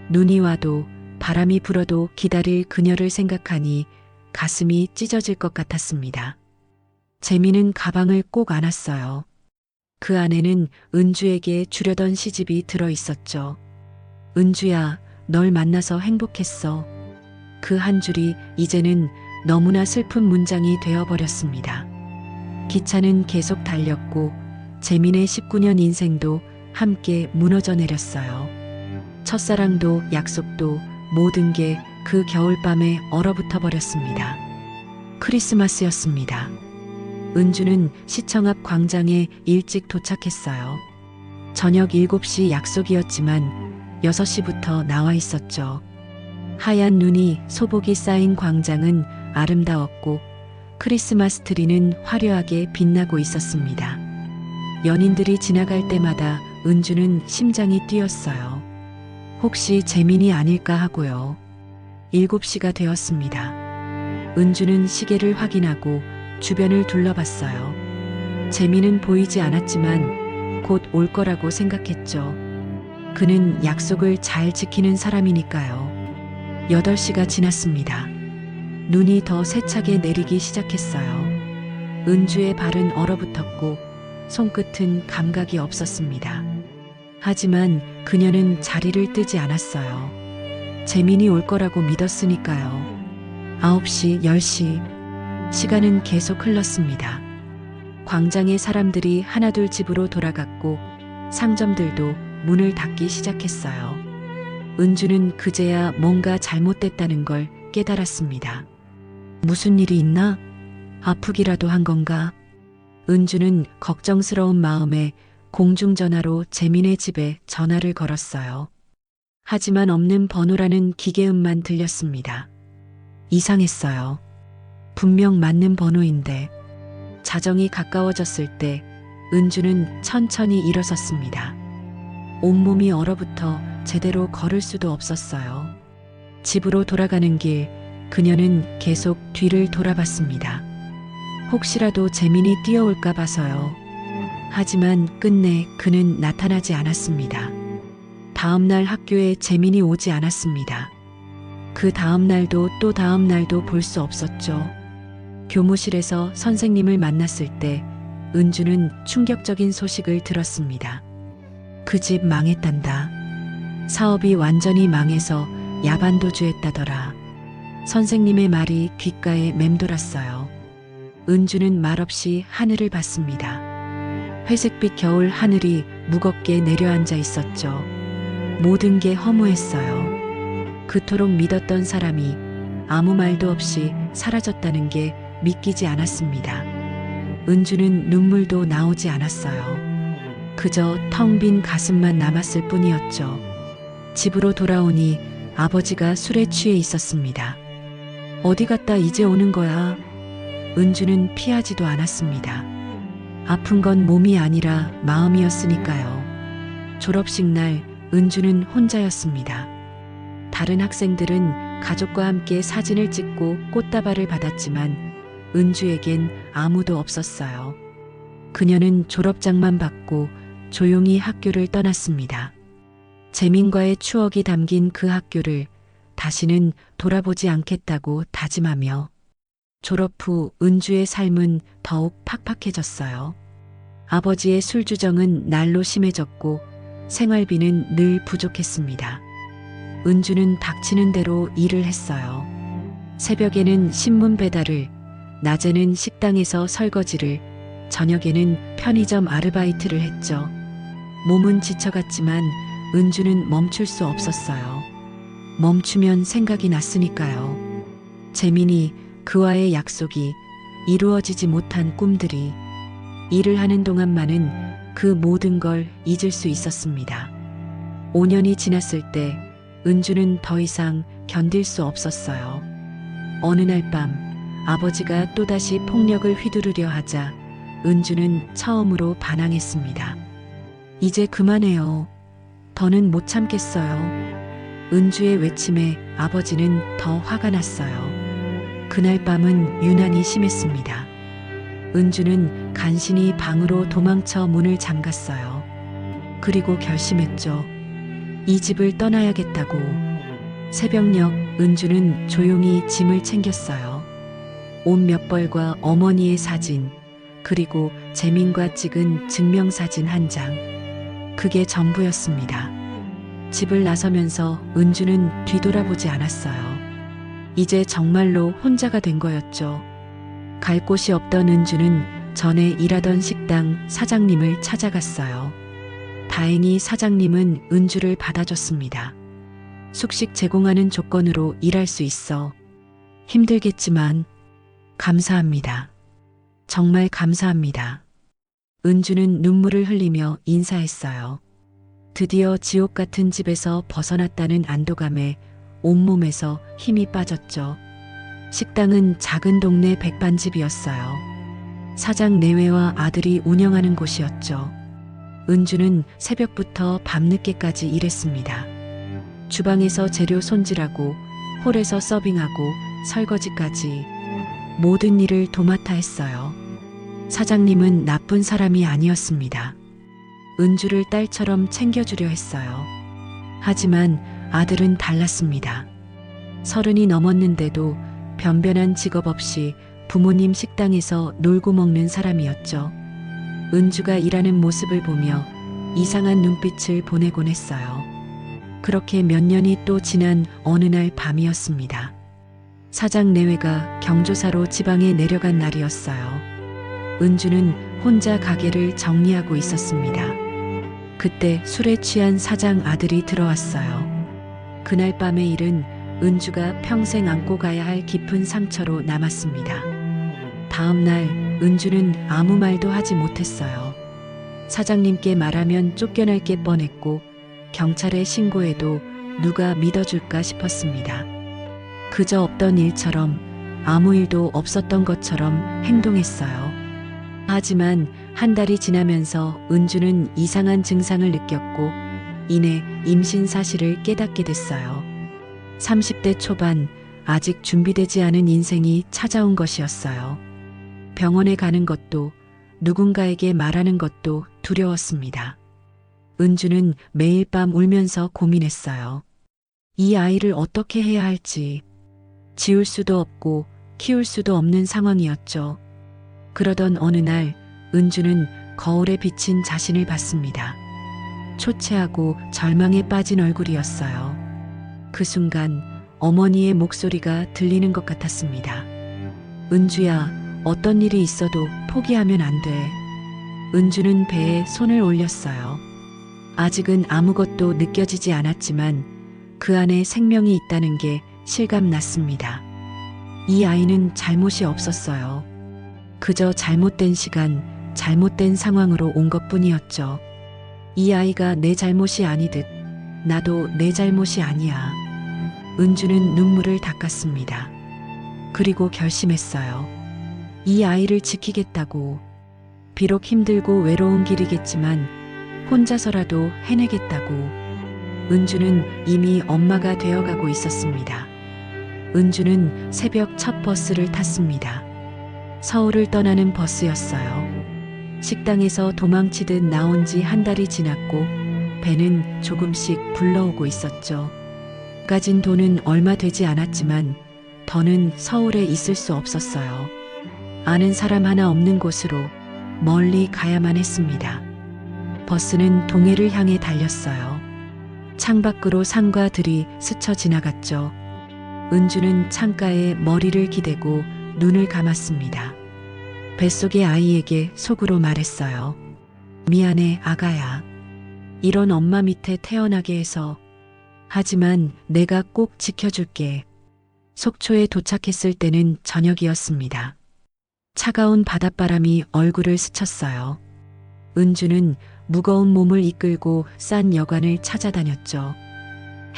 눈이 와도 바람이 불어도 기다릴 그녀를 생각하니 가슴이 찢어질 것 같았습니다. 재민은 가방을 꼭 안았어요. 그 안에는 은주에게 주려던 시집이 들어 있었죠. 은주야, 널 만나서 행복했어. 그 한 줄이 이제는 너무나 슬픈 문장이 되어버렸습니다. 기차는 계속 달렸고 재민의 19년 인생도 함께 무너져 내렸어요. 첫사랑도 약속도 모든 게 그 겨울밤에 얼어붙어 버렸습니다. 크리스마스였습니다. 은주는 시청 앞 광장에 일찍 도착했어요. 저녁 7시 약속이었지만 6시부터 나와 있었죠. 하얀 눈이 소복이 쌓인 광장은 아름다웠고 크리스마스 트리는 화려하게 빛나고 있었습니다. 연인들이 지나갈 때마다 은주는 심장이 뛰었어요. 혹시 재민이 아닐까 하고요. 7시가 되었습니다. 은주는 시계를 확인하고 주변을 둘러봤어요. 재민은 보이지 않았지만 곧 올 거라고 생각했죠. 그는 약속을 잘 지키는 사람이니까요. 8시가 지났습니다. 눈이 더 세차게 내리기 시작했어요. 은주의 발은 얼어붙었고 손끝은 감각이 없었습니다. 하지만 그녀는 자리를 뜨지 않았어요. 재민이 올 거라고 믿었으니까요. 9시, 10시. 시간은 계속 흘렀습니다. 광장의 사람들이 하나둘 집으로 돌아갔고 상점들도 문을 닫기 시작했어요. 은주는 그제야 뭔가 잘못됐다는 걸 깨달았습니다. 무슨 일이 있나? 아프기라도 한 건가? 은주는 걱정스러운 마음에 공중전화로 재민의 집에 전화를 걸었어요. 하지만 없는 번호라는 기계음만 들렸습니다. 이상했어요. 분명 맞는 번호인데. 자정이 가까워졌을 때 은주는 천천히 일어섰습니다. 온몸이 얼어붙어 제대로 걸을 수도 없었어요. 집으로 돌아가는 길, 그녀는 계속 뒤를 돌아봤습니다. 혹시라도 재민이 뛰어올까 봐서요. 하지만 끝내 그는 나타나지 않았습니다. 다음 날 학교에 재민이 오지 않았습니다. 그 다음 날도 또 다음 날도 볼 수 없었죠. 교무실에서 선생님을 만났을 때 은주는 충격적인 소식을 들었습니다. 그 집 망했단다. 사업이 완전히 망해서 야반도주했다더라. 선생님의 말이 귓가에 맴돌았어요. 은주는 말없이 하늘을 봤습니다. 회색빛 겨울 하늘이 무겁게 내려앉아 있었죠. 모든 게 허무했어요. 그토록 믿었던 사람이 아무 말도 없이 사라졌다는 게 믿기지 않았습니다. 은주는 눈물도 나오지 않았어요. 그저 텅 빈 가슴만 남았을 뿐이었죠. 집으로 돌아오니 아버지가 술에 취해 있었습니다. 어디 갔다 이제 오는 거야? 은주는 피하지도 않았습니다. 아픈 건 몸이 아니라 마음이었으니까요. 졸업식 날 은주는 혼자였습니다. 다른 학생들은 가족과 함께 사진을 찍고 꽃다발을 받았지만 은주에겐 아무도 없었어요. 그녀는 졸업장만 받고 조용히 학교를 떠났습니다. 재민과의 추억이 담긴 그 학교를 다시는 돌아보지 않겠다고 다짐하며 졸업 후 은주의 삶은 더욱 팍팍해졌어요. 아버지의 술주정은 날로 심해졌고 생활비는 늘 부족했습니다. 은주는 닥치는 대로 일을 했어요. 새벽에는 신문 배달을, 낮에는 식당에서 설거지를, 저녁에는 편의점 아르바이트를 했죠. 몸은 지쳐갔지만 은주는 멈출 수 없었어요. 멈추면 생각이 났으니까요. 재민이, 그와의 약속이, 이루어지지 못한 꿈들이. 일을 하는 동안만은 그 모든 걸 잊을 수 있었습니다. 5년이 지났을 때 은주는 더 이상 견딜 수 없었어요. 어느 날 밤 아버지가 또다시 폭력을 휘두르려 하자 은주는 처음으로 반항했습니다. 이제 그만해요. 더는 못 참겠어요. 은주의 외침에 아버지는 더 화가 났어요. 그날 밤은 유난히 심했습니다. 은주는 간신히 방으로 도망쳐 문을 잠갔어요. 그리고 결심했죠. 이 집을 떠나야겠다고. 새벽녘 은주는 조용히 짐을 챙겼어요. 옷 몇 벌과 어머니의 사진, 그리고 재민과 찍은 증명사진 한 장. 그게 전부였습니다. 집을 나서면서 은주는 뒤돌아보지 않았어요. 이제 정말로 혼자가 된 거였죠. 갈 곳이 없던 은주는 전에 일하던 식당 사장님을 찾아갔어요. 다행히 사장님은 은주를 받아줬습니다. 숙식 제공하는 조건으로 일할 수 있어. 힘들겠지만 감사합니다. 정말 감사합니다. 은주는 눈물을 흘리며 인사했어요. 드디어 지옥 같은 집에서 벗어났다는 안도감에 온몸에서 힘이 빠졌죠. 식당은 작은 동네 백반집이었어요. 사장 내외와 아들이 운영하는 곳이었죠. 은주는 새벽부터 밤늦게까지 일했습니다. 주방에서 재료 손질하고 홀에서 서빙하고 설거지까지 모든 일을 도맡아 했어요. 사장님은 나쁜 사람이 아니었습니다. 은주를 딸처럼 챙겨주려 했어요. 하지만 아들은 달랐습니다. 30이 넘었는데도 변변한 직업 없이 부모님 식당에서 놀고 먹는 사람이었죠. 은주가 일하는 모습을 보며 이상한 눈빛을 보내곤 했어요. 그렇게 몇 년이 또 지난 어느 날 밤이었습니다. 사장 내외가 경조사로 지방에 내려간 날이었어요. 은주는 혼자 가게를 정리하고 있었습니다. 그때 술에 취한 사장 아들이 들어왔어요. 그날 밤의 일은 은주가 평생 안고 가야 할 깊은 상처로 남았습니다. 다음 날 은주는 아무 말도 하지 못했어요. 사장님께 말하면 쫓겨날 게 뻔했고 경찰에 신고해도 누가 믿어줄까 싶었습니다. 그저 없던 일처럼 아무 일도 없었던 것처럼 행동했어요. 하지만 한 달이 지나면서 은주는 이상한 증상을 느꼈고 이내 임신 사실을 깨닫게 됐어요. 30대 초반 아직 준비되지 않은 인생이 찾아온 것이었어요. 병원에 가는 것도 누군가에게 말하는 것도 두려웠습니다. 은주는 매일 밤 울면서 고민했어요. 이 아이를 어떻게 해야 할지. 지울 수도 없고 키울 수도 없는 상황이었죠. 그러던 어느 날 은주는 거울에 비친 자신을 봤습니다. 초췌하고 절망에 빠진 얼굴이었어요. 그 순간 어머니의 목소리가 들리는 것 같았습니다. 은주야, 어떤 일이 있어도 포기하면 안 돼. 은주는 배에 손을 올렸어요. 아직은 아무것도 느껴지지 않았지만 그 안에 생명이 있다는 게 실감났습니다. 이 아이는 잘못이 없었어요. 그저 잘못된 시간, 잘못된 상황으로 온 것뿐이었죠. 이 아이가 내 잘못이 아니듯 나도 내 잘못이 아니야. 은주는 눈물을 닦았습니다. 그리고 결심했어요. 이 아이를 지키겠다고. 비록 힘들고 외로운 길이겠지만 혼자서라도 해내겠다고. 은주는 이미 엄마가 되어가고 있었습니다. 은주는 새벽 첫 버스를 탔습니다. 서울을 떠나는 버스였어요. 식당에서 도망치듯 나온 지 한 달이 지났고 배는 조금씩 불러오고 있었죠. 가진 돈은 얼마 되지 않았지만 더는 서울에 있을 수 없었어요. 아는 사람 하나 없는 곳으로 멀리 가야만 했습니다. 버스는 동해를 향해 달렸어요. 창밖으로 산과 들이 스쳐 지나갔죠. 은주는 창가에 머리를 기대고 눈을 감았습니다. 뱃속의 아이에게 속으로 말했어요. 미안해, 아가야. 이런 엄마 밑에 태어나게 해서. 하지만 내가 꼭 지켜줄게. 속초에 도착했을 때는 저녁이었습니다. 차가운 바닷바람이 얼굴을 스쳤어요. 은주는 무거운 몸을 이끌고 싼 여관을 찾아다녔죠.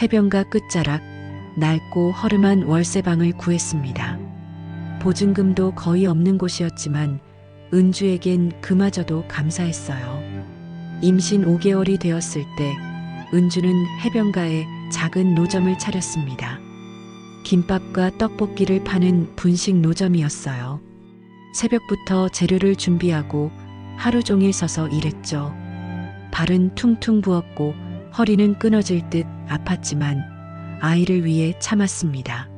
해변가 끝자락 낡고 허름한 월세방을 구했습니다. 보증금도 거의 없는 곳이었지만 은주에겐 그마저도 감사했어요. 임신 5개월이 되었을 때 은주는 해변가에 작은 노점을 차렸습니다. 김밥과 떡볶이를 파는 분식 노점이었어요. 새벽부터 재료를 준비하고 하루 종일 서서 일했죠. 발은 퉁퉁 부었고 허리는 끊어질 듯 아팠지만 아이를 위해 참았습니다.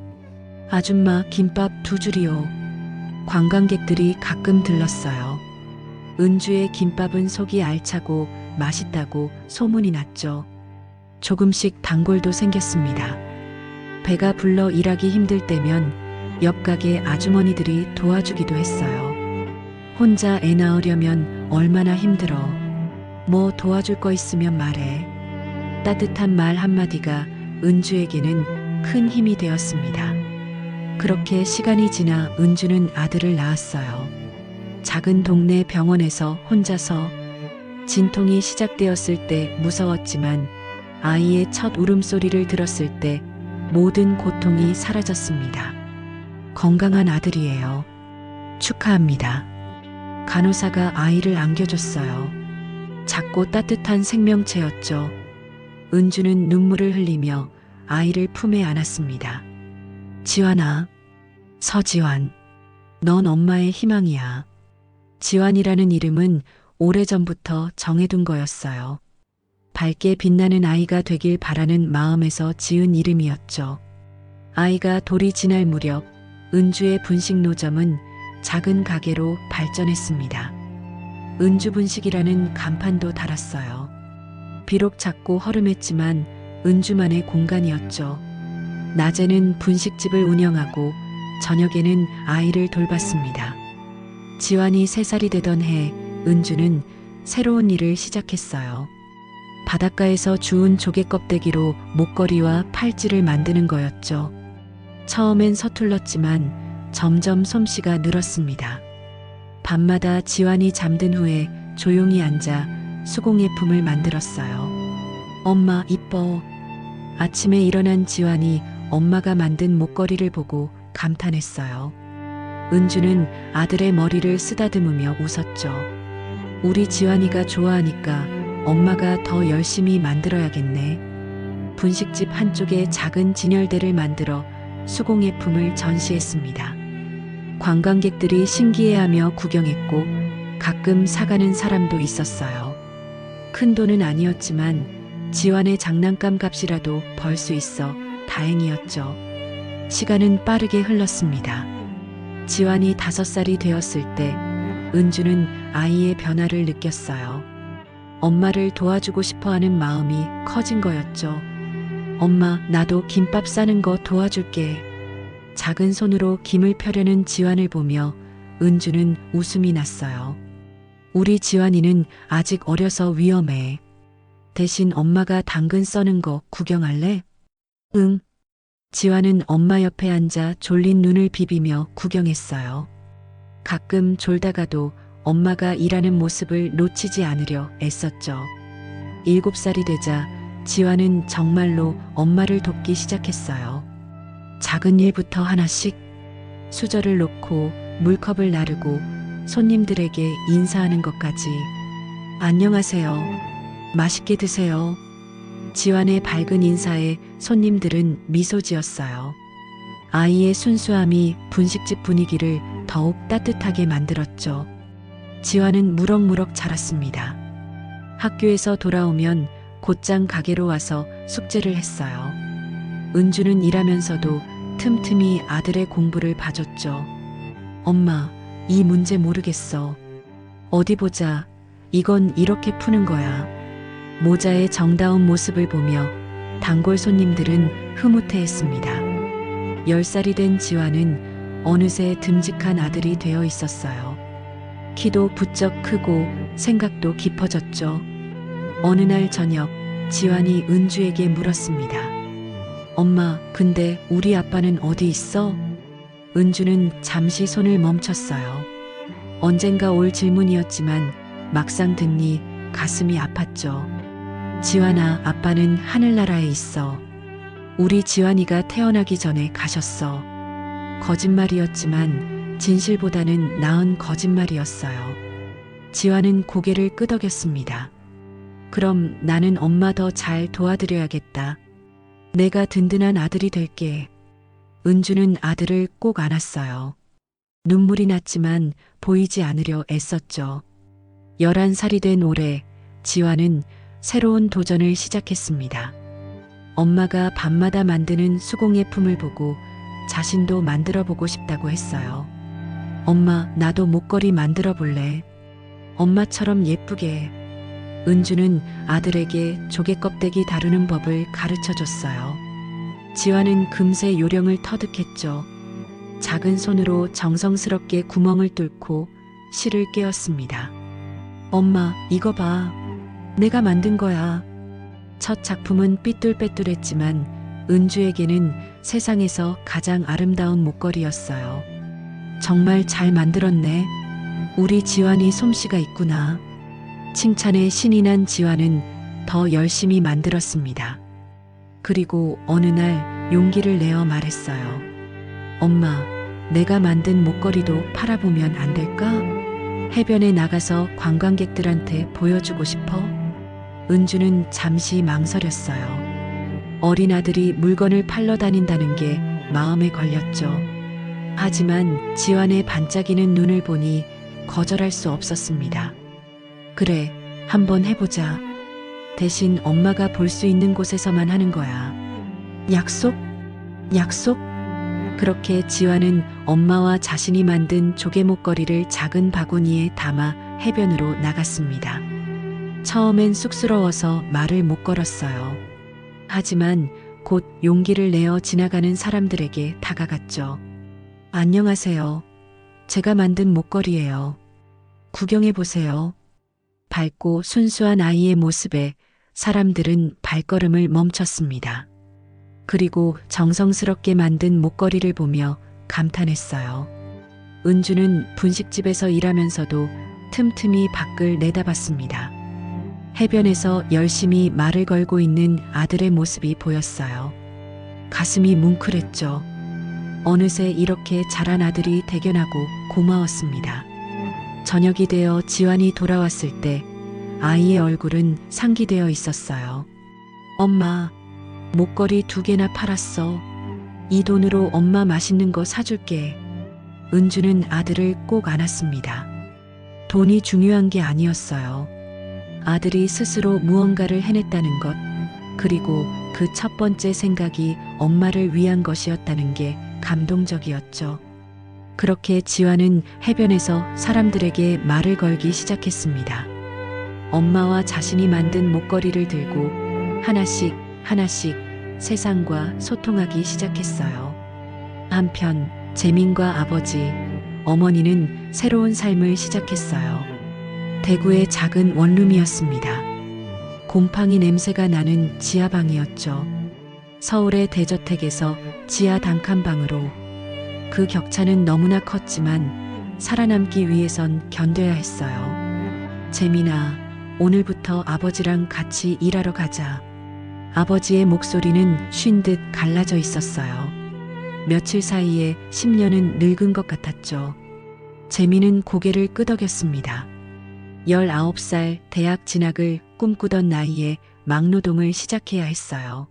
아줌마, 김밥 2줄이요. 관광객들이 가끔 들렀어요. 은주의 김밥은 속이 알차고 맛있다고 소문이 났죠. 조금씩 단골도 생겼습니다. 배가 불러 일하기 힘들 때면 옆 가게 아주머니들이 도와주기도 했어요. 혼자 애 낳으려면 얼마나 힘들어. 뭐 도와줄 거 있으면 말해. 따뜻한 말 한마디가 은주에게는 큰 힘이 되었습니다. 그렇게 시간이 지나 은주는 아들을 낳았어요. 작은 동네 병원에서 혼자서 진통이 시작되었을 때 무서웠지만 아이의 첫 울음소리를 들었을 때 모든 고통이 사라졌습니다. 건강한 아들이에요. 축하합니다. 간호사가 아이를 안겨줬어요. 작고 따뜻한 생명체였죠. 은주는 눈물을 흘리며 아이를 품에 안았습니다. 지환아, 서지환, 넌 엄마의 희망이야. 지환이라는 이름은 오래전부터 정해둔 거였어요. 밝게 빛나는 아이가 되길 바라는 마음에서 지은 이름이었죠. 아이가 돌이 지날 무렵 은주의 분식 노점은 작은 가게로 발전했습니다. 은주 분식이라는 간판도 달았어요. 비록 작고 허름했지만 은주만의 공간이었죠. 낮에는 분식집을 운영하고 저녁에는 아이를 돌봤습니다. 지환이 3살이 되던 해 은주는 새로운 일을 시작했어요. 바닷가에서 주운 조개 껍데기로 목걸이와 팔찌를 만드는 거였죠. 처음엔 서툴렀지만 점점 솜씨가 늘었습니다. 밤마다 지환이 잠든 후에 조용히 앉아 수공예품을 만들었어요. 엄마 이뻐. 아침에 일어난 지환이 엄마가 만든 목걸이를 보고 감탄했어요. 은주는 아들의 머리를 쓰다듬으며 웃었죠. 우리 지환이가 좋아하니까 엄마가 더 열심히 만들어야겠네. 분식집 한쪽에 작은 진열대를 만들어 수공예품을 전시했습니다. 관광객들이 신기해하며 구경했고 가끔 사가는 사람도 있었어요. 큰 돈은 아니었지만 지환의 장난감 값이라도 벌 수 있어 다행이었죠. 시간은 빠르게 흘렀습니다. 지환이 5살이 되었을 때 은주는 아이의 변화를 느꼈어요. 엄마를 도와주고 싶어하는 마음이 커진 거였죠. 엄마, 나도 김밥 싸는 거 도와줄게. 작은 손으로 김을 펴려는 지환을 보며 은주는 웃음이 났어요. 우리 지환이는 아직 어려서 위험해. 대신 엄마가 당근 써는 거 구경할래? 응. 지환은 엄마 옆에 앉아 졸린 눈을 비비며 구경했어요. 가끔 졸다가도 엄마가 일하는 모습을 놓치지 않으려 애썼죠. 7살이 되자 지환은 정말로 엄마를 돕기 시작했어요. 작은 일부터 하나씩 수저를 놓고 물컵을 나르고 손님들에게 인사하는 것까지. 안녕하세요. 맛있게 드세요. 지환의 밝은 인사에 손님들은 미소 지었어요. 아이의 순수함이 분식집 분위기를 더욱 따뜻하게 만들었죠. 지환은 무럭무럭 자랐습니다. 학교에서 돌아오면 곧장 가게로 와서 숙제를 했어요. 은주는 일하면서도 틈틈이 아들의 공부를 봐줬죠. 엄마, 이 문제 모르겠어. 어디 보자. 이건 이렇게 푸는 거야. 모자의 정다운 모습을 보며 단골 손님들은 흐뭇해했습니다. 10살이 된 지환은 어느새 듬직한 아들이 되어 있었어요. 키도 부쩍 크고 생각도 깊어졌죠. 어느 날 저녁 지환이 은주에게 물었습니다. 엄마, 근데 우리 아빠는 어디 있어? 은주는 잠시 손을 멈췄어요. 언젠가 올 질문이었지만 막상 듣니 가슴이 아팠죠. 지환아, 아빠는 하늘나라에 있어. 우리 지환이가 태어나기 전에 가셨어. 거짓말이었지만 진실보다는 나은 거짓말이었어요. 지환은 고개를 끄덕였습니다. 그럼 나는 엄마 더 잘 도와드려야겠다. 내가 든든한 아들이 될게. 은주는 아들을 꼭 안았어요. 눈물이 났지만 보이지 않으려 애썼죠. 11살이 된 올해 지환은 새로운 도전을 시작했습니다. 엄마가 밤마다 만드는 수공예품을 보고 자신도 만들어 보고 싶다고 했어요. 엄마, 나도 목걸이 만들어 볼래. 엄마처럼 예쁘게. 은주는 아들에게 조개 껍데기 다루는 법을 가르쳐 줬어요. 지환은 금세 요령을 터득했죠. 작은 손으로 정성스럽게 구멍을 뚫고 실을 꿰었습니다. 엄마, 이거 봐. 내가 만든 거야. 첫 작품은 삐뚤빼뚤했지만 은주에게는 세상에서 가장 아름다운 목걸이였어요. 정말 잘 만들었네. 우리 지환이 솜씨가 있구나. 칭찬에 신이 난 지환은 더 열심히 만들었습니다. 그리고 어느 날 용기를 내어 말했어요. 엄마, 내가 만든 목걸이도 팔아보면 안 될까? 해변에 나가서 관광객들한테 보여주고 싶어? 은주는 잠시 망설였어요. 어린 아들이 물건을 팔러 다닌다는 게 마음에 걸렸죠. 하지만 지환의 반짝이는 눈을 보니 거절할 수 없었습니다. 그래, 한번 해보자. 대신 엄마가 볼 수 있는 곳에서만 하는 거야. 약속? 약속? 그렇게 지환은 엄마와 자신이 만든 조개 목걸이를 작은 바구니에 담아 해변으로 나갔습니다. 처음엔 쑥스러워서 말을 못 걸었어요. 하지만 곧 용기를 내어 지나가는 사람들에게 다가갔죠. 안녕하세요. 제가 만든 목걸이에요. 구경해 보세요. 밝고 순수한 아이의 모습에 사람들은 발걸음을 멈췄습니다. 그리고 정성스럽게 만든 목걸이를 보며 감탄했어요. 은주는 분식집에서 일하면서도 틈틈이 밖을 내다봤습니다. 해변에서 열심히 말을 걸고 있는 아들의 모습이 보였어요. 가슴이 뭉클했죠. 어느새 이렇게 자란 아들이 대견하고 고마웠습니다. 저녁이 되어 지환이 돌아왔을 때 아이의 얼굴은 상기되어 있었어요. 엄마, 목걸이 2개나 팔았어. 이 돈으로 엄마 맛있는 거 사줄게. 은주는 아들을 꼭 안았습니다. 돈이 중요한 게 아니었어요. 아들이 스스로 무언가를 해냈다는 것, 그리고 그 첫 번째 생각이 엄마를 위한 것이었다는 게 감동적이었죠. 그렇게 지환은 해변에서 사람들에게 말을 걸기 시작했습니다. 엄마와 자신이 만든 목걸이를 들고 하나씩 하나씩 세상과 소통하기 시작했어요. 한편 재민과 아버지, 어머니는 새로운 삶을 시작했어요. 대구의 작은 원룸이었습니다. 곰팡이 냄새가 나는 지하방이었죠. 서울의 대저택에서 지하 단칸방으로. 그 격차는 너무나 컸지만 살아남기 위해선 견뎌야 했어요. 재민아, 오늘부터 아버지랑 같이 일하러 가자. 아버지의 목소리는 쉰 듯 갈라져 있었어요. 며칠 사이에 10년은 늙은 것 같았죠. 재민은 고개를 끄덕였습니다. 19살 대학 진학을 꿈꾸던 나이에 막노동을 시작해야 했어요.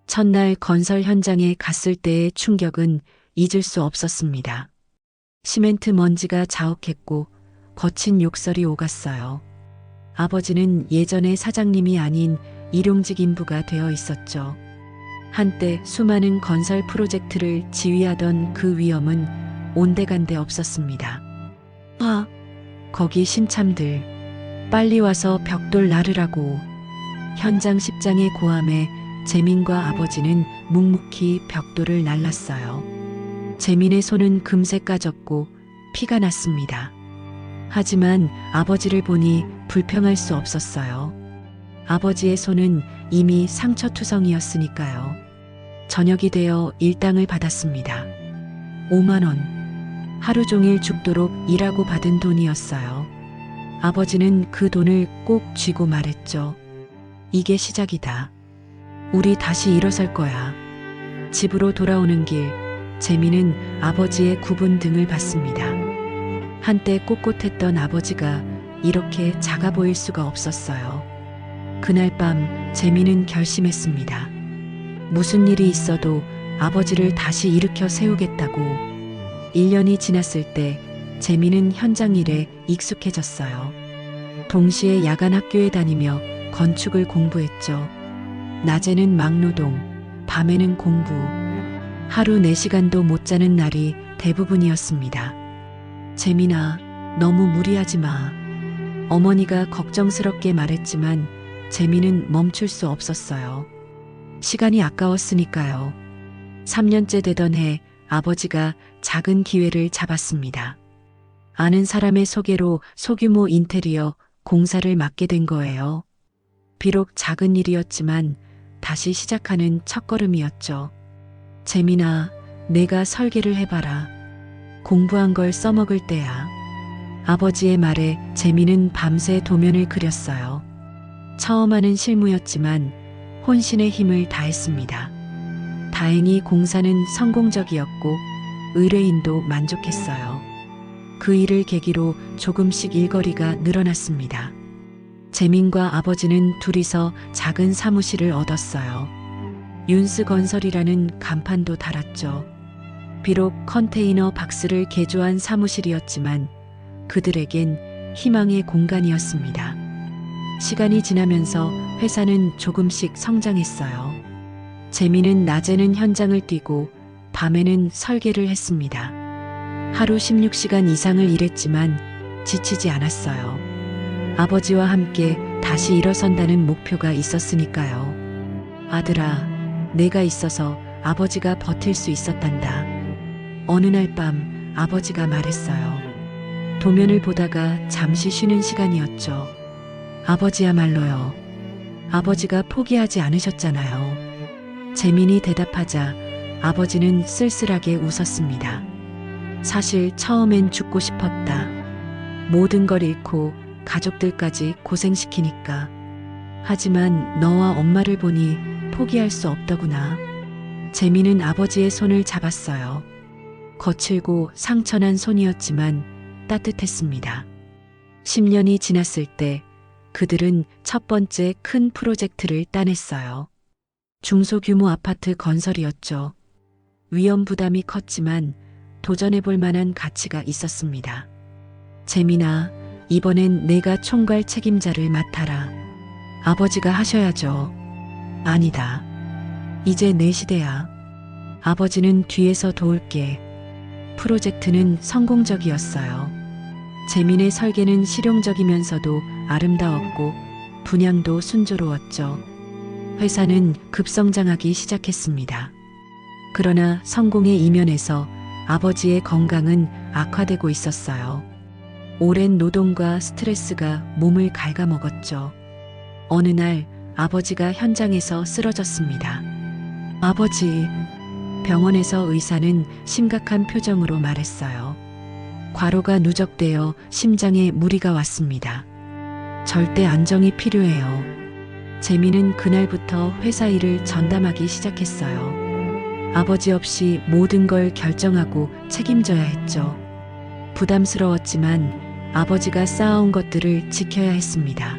첫날 건설 현장에 갔을 때의 충격은 잊을 수 없었습니다. 시멘트 먼지가 자욱했고 거친 욕설이 오갔어요. 아버지는 예전의 사장님이 아닌 일용직 인부가 되어 있었죠. 한때 수많은 건설 프로젝트를 지휘하던 그 위엄은 온데간데 없었습니다. 아, 거기 신참들, 빨리 와서 벽돌 나르라고. 현장 십장의 고함에 재민과 아버지는 묵묵히 벽돌을 날랐어요. 재민의 손은 금세 까졌고 피가 났습니다. 하지만 아버지를 보니 불평할 수 없었어요. 아버지의 손은 이미 상처투성이었으니까요. 저녁이 되어 일당을 받았습니다. 5만 원. 하루 종일 죽도록 일하고 받은 돈이었어요. 아버지는 그 돈을 꼭 쥐고 말했죠. 이게 시작이다. 우리 다시 일어설 거야. 집으로 돌아오는 길, 재민은 아버지의 굽은 등을 봤습니다. 한때 꼿꼿했던 아버지가 이렇게 작아 보일 수가 없었어요. 그날 밤 재민은 결심했습니다. 무슨 일이 있어도 아버지를 다시 일으켜 세우겠다고. 1년이 지났을 때 재민은 현장 일에 익숙해졌어요. 동시에 야간 학교에 다니며 건축을 공부했죠. 낮에는 막노동, 밤에는 공부. 하루 4시간도 못 자는 날이 대부분이었습니다. 재민아, 너무 무리하지 마. 어머니가 걱정스럽게 말했지만 재민은 멈출 수 없었어요. 시간이 아까웠으니까요. 3년째 되던 해 아버지가 작은 기회를 잡았습니다. 아는 사람의 소개로 소규모 인테리어 공사를 맡게 된 거예요. 비록 작은 일이었지만 다시 시작하는 첫걸음이었죠. 재민아, 내가 설계를 해봐라. 공부한 걸 써먹을 때야. 아버지의 말에 재민은 밤새 도면을 그렸어요. 처음 하는 실무였지만 혼신의 힘을 다했습니다. 다행히 공사는 성공적이었고 의뢰인도 만족했어요. 그 일을 계기로 조금씩 일거리가 늘어났습니다. 재민과 아버지는 둘이서 작은 사무실을 얻었어요. 윤스건설이라는 간판도 달았죠. 비록 컨테이너 박스를 개조한 사무실이었지만 그들에겐 희망의 공간이었습니다. 시간이 지나면서 회사는 조금씩 성장했어요. 재민은 낮에는 현장을 뛰고 밤에는 설계를 했습니다. 하루 16시간 이상을 일했지만 지치지 않았어요. 아버지와 함께 다시 일어선다는 목표가 있었으니까요. 아들아, 내가 있어서 아버지가 버틸 수 있었단다. 어느 날 밤 아버지가 말했어요. 도면을 보다가 잠시 쉬는 시간이었죠. 아버지야말로요. 아버지가 포기하지 않으셨잖아요. 재민이 대답하자 아버지는 쓸쓸하게 웃었습니다. 사실 처음엔 죽고 싶었다. 모든 걸 잃고 가족들까지 고생시키니까. 하지만 너와 엄마를 보니 포기할 수 없더구나. 재민은 아버지의 손을 잡았어요. 거칠고 상처난 손이었지만 따뜻했습니다. 10년이 지났을 때 그들은 첫 번째 큰 프로젝트를 따냈어요. 중소규모 아파트 건설이었죠. 위험 부담이 컸지만 도전해볼 만한 가치가 있었습니다. 재민아, 이번엔 내가 총괄 책임자를 맡아라. 아버지가 하셔야죠. 아니다. 이제 내 시대야. 아버지는 뒤에서 도울게. 프로젝트는 성공적이었어요. 재민의 설계는 실용적이면서도 아름다웠고 분양도 순조로웠죠. 회사는 급성장하기 시작했습니다. 그러나 성공의 이면에서 아버지의 건강은 악화되고 있었어요. 오랜 노동과 스트레스가 몸을 갉아먹었죠. 어느 날 아버지가 현장에서 쓰러졌습니다. 아버지, 병원에서 의사는 심각한 표정으로 말했어요. 과로가 누적되어 심장에 무리가 왔습니다. 절대 안정이 필요해요. 재민은 그날부터 회사 일을 전담하기 시작했어요. 아버지 없이 모든 걸 결정하고 책임져야 했죠. 부담스러웠지만 아버지가 쌓아온 것들을 지켜야 했습니다.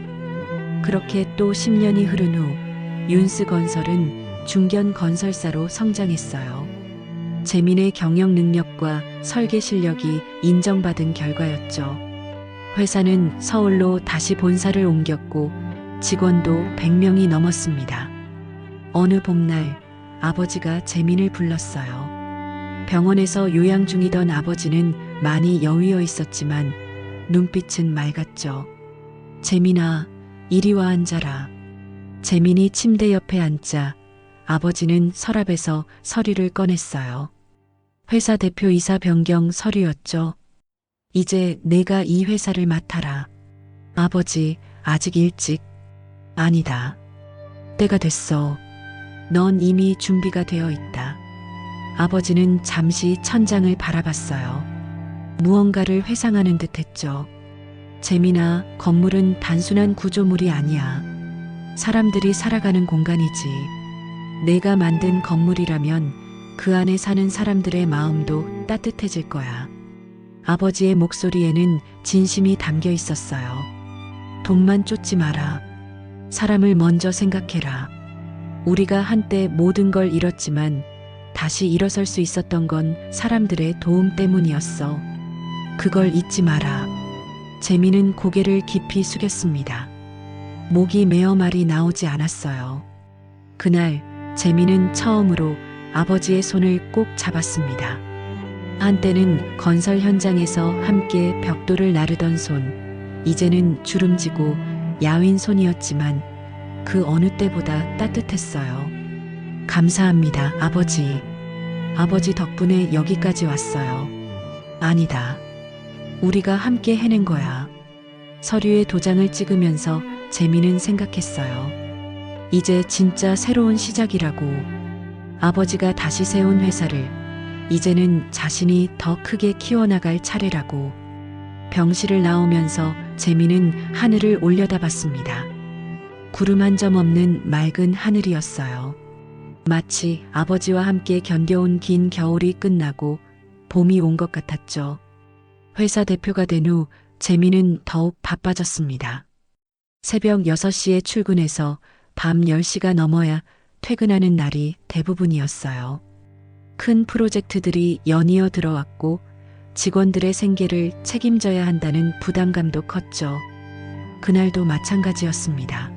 그렇게 또 10년이 흐른 후 윤스건설은 중견 건설사로 성장했어요. 재민의 경영 능력과 설계 실력이 인정받은 결과였죠. 회사는 서울로 다시 본사를 옮겼고 직원도 100명이 넘었습니다. 어느 봄날 아버지가 재민을 불렀어요. 병원에서 요양 중이던 아버지는 많이 여위어 있었지만 눈빛은 맑았죠. 재민아, 이리 와 앉아라. 재민이 침대 옆에 앉자 아버지는 서랍에서 서류를 꺼냈어요. 회사 대표이사 변경 서류였죠. 이제 내가 이 회사를 맡아라. 아버지, 아직 일찍. 아니다. 때가 됐어. 넌 이미 준비가 되어 있다. 아버지는 잠시 천장을 바라봤어요. 무언가를 회상하는 듯 했죠. 재민아, 건물은 단순한 구조물이 아니야. 사람들이 살아가는 공간이지. 내가 만든 건물이라면 그 안에 사는 사람들의 마음도 따뜻해질 거야. 아버지의 목소리에는 진심이 담겨 있었어요. 돈만 쫓지 마라. 사람을 먼저 생각해라. 우리가 한때 모든 걸 잃었지만 다시 일어설 수 있었던 건 사람들의 도움 때문이었어. 그걸 잊지 마라. 재민은 고개를 깊이 숙였습니다. 목이 메어 말이 나오지 않았어요. 그날 재민은 처음으로 아버지의 손을 꼭 잡았습니다. 한때는 건설 현장에서 함께 벽돌을 나르던 손, 이제는 주름지고 야윈 손이었지만 그 어느 때보다 따뜻했어요. 감사합니다, 아버지. 아버지 덕분에 여기까지 왔어요. 아니다. 우리가 함께 해낸 거야. 서류에 도장을 찍으면서 재민은 생각했어요. 이제 진짜 새로운 시작이라고. 아버지가 다시 세운 회사를 이제는 자신이 더 크게 키워나갈 차례라고. 병실을 나오면서 재미는 하늘을 올려다봤습니다. 구름 한 점 없는 맑은 하늘이었어요. 마치 아버지와 함께 견뎌온 긴 겨울이 끝나고 봄이 온 것 같았죠. 회사 대표가 된 후 재미는 더욱 바빠졌습니다. 새벽 6시에 출근해서 밤 10시가 넘어야 퇴근하는 날이 대부분이었어요. 큰 프로젝트들이 연이어 들어왔고 직원들의 생계를 책임져야 한다는 부담감도 컸죠. 그날도 마찬가지였습니다.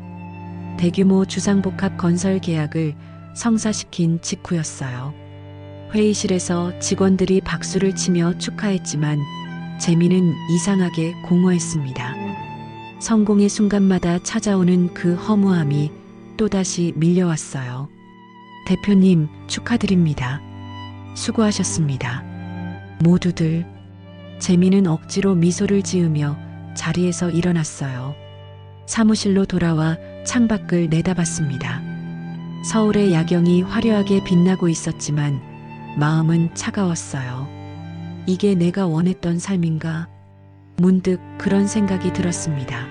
대규모 주상복합 건설 계약을 성사시킨 직후였어요. 회의실에서 직원들이 박수를 치며 축하했지만 재미는 이상하게 공허했습니다. 성공의 순간마다 찾아오는 그 허무함이 또다시 밀려왔어요. 대표님, 축하드립니다. 수고하셨습니다. 모두들. 재미는 억지로 미소를 지으며 자리에서 일어났어요. 사무실로 돌아와 창밖을 내다봤습니다. 서울의 야경이 화려하게 빛나고 있었지만 마음은 차가웠어요. 이게 내가 원했던 삶인가? 문득 그런 생각이 들었습니다.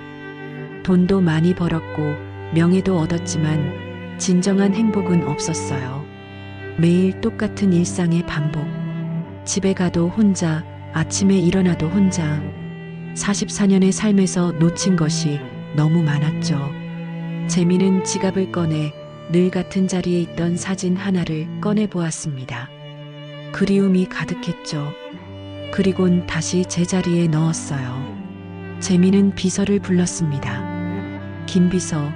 돈도 많이 벌었고 명예도 얻었지만 진정한 행복은 없었어요. 매일 똑같은 일상의 반복. 집에 가도 혼자, 아침에 일어나도 혼자. 44년의 삶에서 놓친 것이 너무 많았죠. 재미는 지갑을 꺼내 늘 같은 자리에 있던 사진 하나를 꺼내 보았습니다. 그리움이 가득했죠. 그리곤 다시 제자리에 넣었어요. 재미는 비서를 불렀습니다. 김 비서,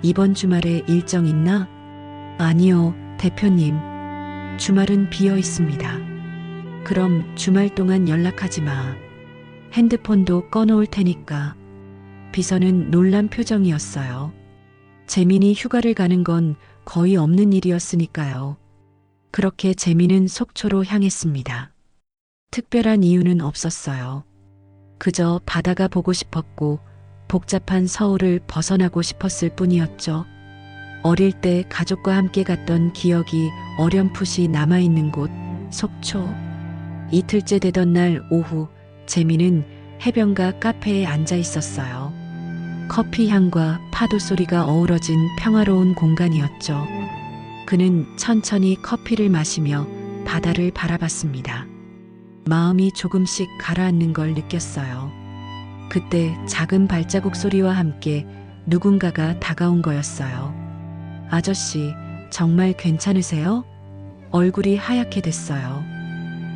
이번 주말에 일정 있나? 아니요, 대표님. 주말은 비어 있습니다. 그럼 주말 동안 연락하지 마. 핸드폰도 꺼놓을 테니까. 비서는 놀란 표정이었어요. 재민이 휴가를 가는 건 거의 없는 일이었으니까요. 그렇게 재민은 속초로 향했습니다. 특별한 이유는 없었어요. 그저 바다가 보고 싶었고 복잡한 서울을 벗어나고 싶었을 뿐이었죠. 어릴 때 가족과 함께 갔던 기억이 어렴풋이 남아있는 곳, 속초. 이틀째 되던 날 오후, 재민은 해변가 카페에 앉아 있었어요. 커피 향과 파도 소리가 어우러진 평화로운 공간이었죠. 그는 천천히 커피를 마시며 바다를 바라봤습니다. 마음이 조금씩 가라앉는 걸 느꼈어요. 그때 작은 발자국 소리와 함께 누군가가 다가온 거였어요. 아저씨, 정말 괜찮으세요? 얼굴이 하얗게 됐어요.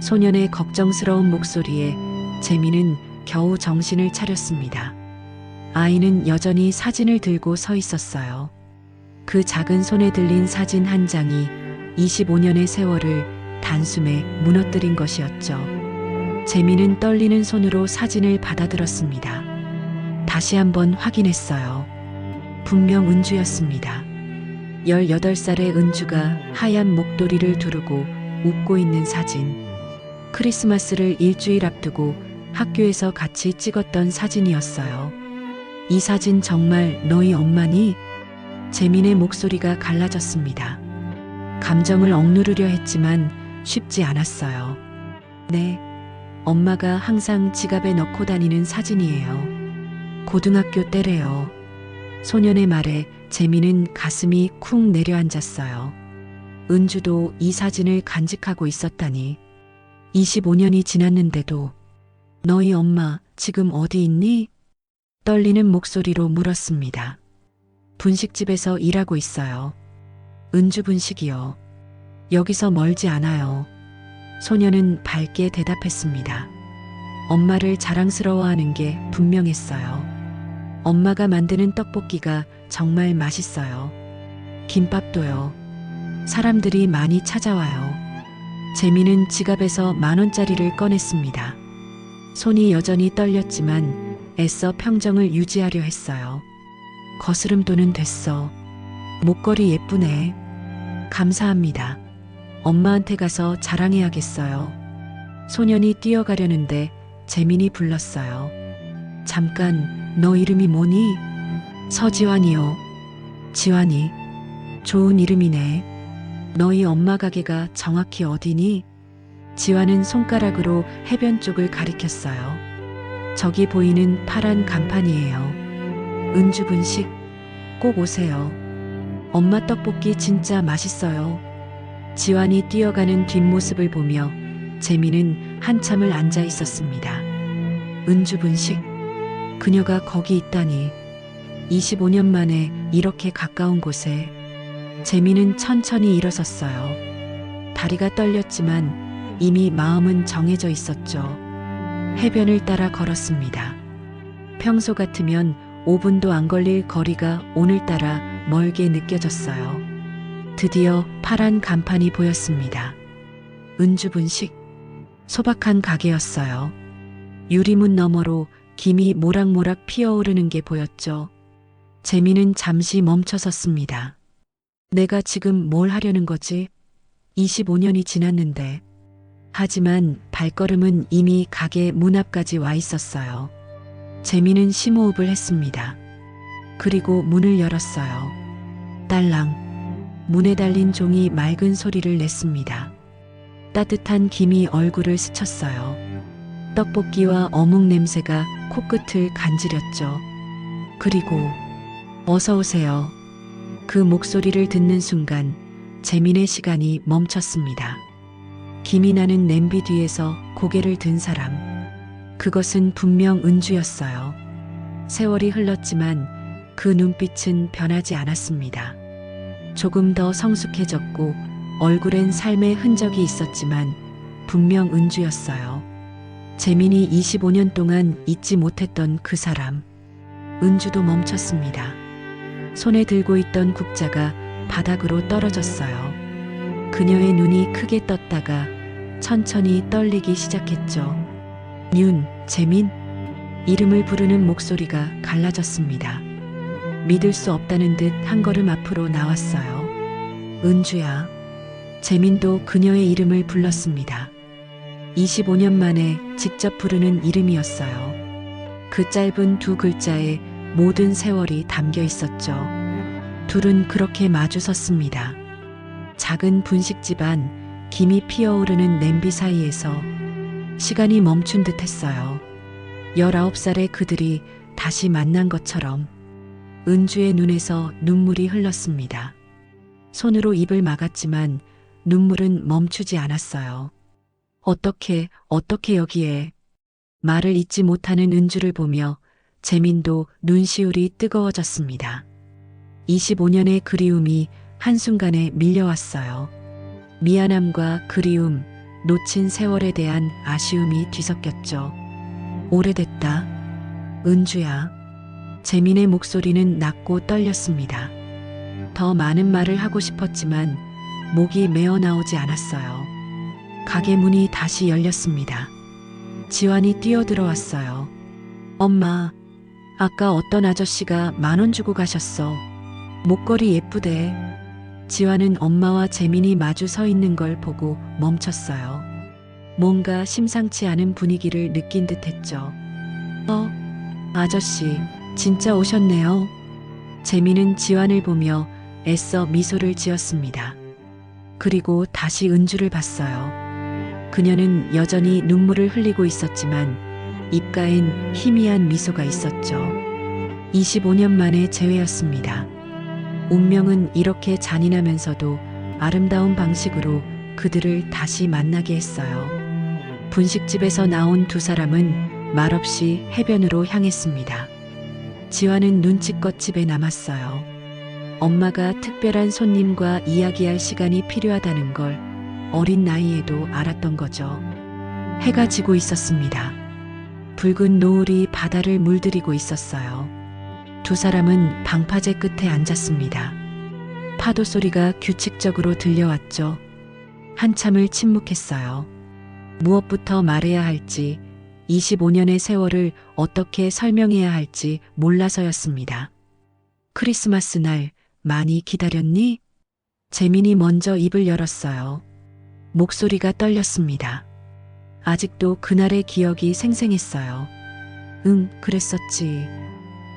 소년의 걱정스러운 목소리에 재미는 겨우 정신을 차렸습니다. 아이는 여전히 사진을 들고 서 있었어요. 그 작은 손에 들린 사진 한 장이 25년의 세월을 단숨에 무너뜨린 것이었죠. 재미는 떨리는 손으로 사진을 받아들었습니다. 다시 한번 확인했어요. 분명 은주였습니다. 18살의 은주가 하얀 목도리를 두르고 웃고 있는 사진. 크리스마스를 일주일 앞두고 학교에서 같이 찍었던 사진이었어요. 이 사진 정말 너희 엄마니? 재민의 목소리가 갈라졌습니다. 감정을 억누르려 했지만 쉽지 않았어요. 네, 엄마가 항상 지갑에 넣고 다니는 사진이에요. 고등학교 때래요. 소년의 말에 재민은 가슴이 쿵 내려앉았어요. 은주도 이 사진을 간직하고 있었다니. 25년이 지났는데도. 너희 엄마 지금 어디 있니? 떨리는 목소리로 물었습니다. 분식집에서 일하고 있어요. 은주 분식이요. 여기서 멀지 않아요. 소녀는 밝게 대답했습니다. 엄마를 자랑스러워하는 게 분명했어요. 엄마가 만드는 떡볶이가 정말 맛있어요. 김밥도요. 사람들이 많이 찾아와요. 재미는 지갑에서 10,000원짜리를 꺼냈습니다. 손이 여전히 떨렸지만 애써 평정을 유지하려 했어요. 거스름돈은 됐어. 목걸이 예쁘네. 감사합니다. 엄마한테 가서 자랑해야겠어요. 소년이 뛰어가려는데 재민이 불렀어요. 잠깐, 너 이름이 뭐니? 서지환이요. 지환이. 좋은 이름이네. 너희 엄마 가게가 정확히 어디니? 지화는 손가락으로 해변 쪽을 가리켰어요. 저기 보이는 파란 간판이에요. 은주 분식 꼭 오세요. 엄마 떡볶이 진짜 맛있어요. 지환이 뛰어가는 뒷모습을 보며 재미는 한참을 앉아 있었습니다. 은주 분식, 그녀가 거기 있다니. 25년 만에 이렇게 가까운 곳에. 재미는 천천히 일어섰어요. 다리가 떨렸지만 이미 마음은 정해져 있었죠. 해변을 따라 걸었습니다. 평소 같으면 5분도 안 걸릴 거리가 오늘따라 멀게 느껴졌어요. 드디어 파란 간판이 보였습니다. 은주 분식, 소박한 가게였어요. 유리문 너머로 김이 모락모락 피어오르는 게 보였죠. 재미는 잠시 멈춰섰습니다. 내가 지금 뭘 하려는 거지? 25년이 지났는데. 하지만 발걸음은 이미 가게 문 앞까지 와 있었어요. 재미는 심호흡을 했습니다. 그리고 문을 열었어요. 딸랑. 문에 달린 종이 맑은 소리를 냈습니다. 따뜻한 김이 얼굴을 스쳤어요. 떡볶이와 어묵 냄새가 코끝을 간지렸죠. 그리고 어서 오세요. 그 목소리를 듣는 순간 재민의 시간이 멈췄습니다. 김이 나는 냄비 뒤에서 고개를 든 사람. 그것은 분명 은주였어요. 세월이 흘렀지만 그 눈빛은 변하지 않았습니다. 조금 더 성숙해졌고 얼굴엔 삶의 흔적이 있었지만 분명 은주였어요. 재민이 25년 동안 잊지 못했던 그 사람. 은주도 멈췄습니다. 손에 들고 있던 국자가 바닥으로 떨어졌어요. 그녀의 눈이 크게 떴다가 천천히 떨리기 시작했죠. 윤, 재민? 이름을 부르는 목소리가 갈라졌습니다. 믿을 수 없다는 듯 한 걸음 앞으로 나왔어요. 은주야. 재민도 그녀의 이름을 불렀습니다. 25년 만에 직접 부르는 이름이었어요. 그 짧은 두 글자에 모든 세월이 담겨 있었죠. 둘은 그렇게 마주 섰습니다. 작은 분식집 안 김이 피어오르는 냄비 사이에서 시간이 멈춘 듯 했어요. 19살의 그들이 다시 만난 것처럼. 은주의 눈에서 눈물이 흘렀습니다. 손으로 입을 막았지만 눈물은 멈추지 않았어요. 어떻게 여기에. 말을 잇지 못하는 은주를 보며 재민도 눈시울이 뜨거워졌습니다. 25년의 그리움이 한순간에 밀려왔어요. 미안함과 그리움, 놓친 세월에 대한 아쉬움이 뒤섞였죠. 오래됐다. 은주야. 재민의 목소리는 낮고 떨렸습니다. 더 많은 말을 하고 싶었지만 목이 메어 나오지 않았어요. 가게 문이 다시 열렸습니다. 지환이 뛰어들어왔어요. 엄마, 아까 어떤 아저씨가 10,000원 주고 가셨어. 목걸이 예쁘대. 지환은 엄마와 재민이 마주 서 있는 걸 보고 멈췄어요. 뭔가 심상치 않은 분위기를 느낀 듯 했죠. 아저씨, 진짜 오셨네요. 재민은 지환을 보며 애써 미소를 지었습니다. 그리고 다시 은주를 봤어요. 그녀는 여전히 눈물을 흘리고 있었지만 입가엔 희미한 미소가 있었죠. 25년 만의 재회였습니다. 운명은 이렇게 잔인하면서도 아름다운 방식으로 그들을 다시 만나게 했어요. 분식집에서 나온 두 사람은 말없이 해변으로 향했습니다. 지환은 눈치껏 집에 남았어요. 엄마가 특별한 손님과 이야기할 시간이 필요하다는 걸 어린 나이에도 알았던 거죠. 해가 지고 있었습니다. 붉은 노을이 바다를 물들이고 있었어요. 두 사람은 방파제 끝에 앉았습니다. 파도 소리가 규칙적으로 들려왔죠. 한참을 침묵했어요. 무엇부터 말해야 할지, 25년의 세월을 어떻게 설명해야 할지 몰라서였습니다. 크리스마스 날 많이 기다렸니? 재민이 먼저 입을 열었어요. 목소리가 떨렸습니다. 아직도 그날의 기억이 생생했어요. 응, 그랬었지.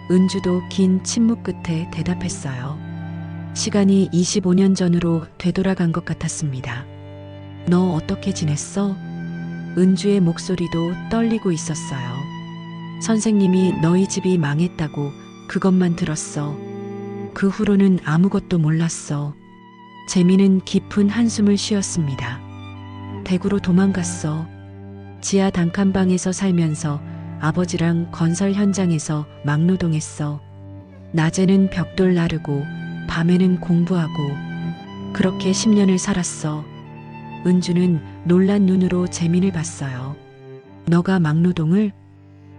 은주도 긴 침묵 끝에 대답했어요. 시간이 25년 전으로 되돌아간 것 같았습니다. 너 어떻게 지냈어? 은주의 목소리도 떨리고 있었어요. 선생님이 너희 집이 망했다고 그것만 들었어. 그 후로는 아무것도 몰랐어. 재미는 깊은 한숨을 쉬었습니다. 대구로 도망갔어. 지하 단칸방에서 살면서 아버지랑 건설 현장에서 막노동했어. 낮에는 벽돌 나르고 밤에는 공부하고 그렇게 10년을 살았어. 은주는 놀란 눈으로 재민을 봤어요. 너가 막노동을?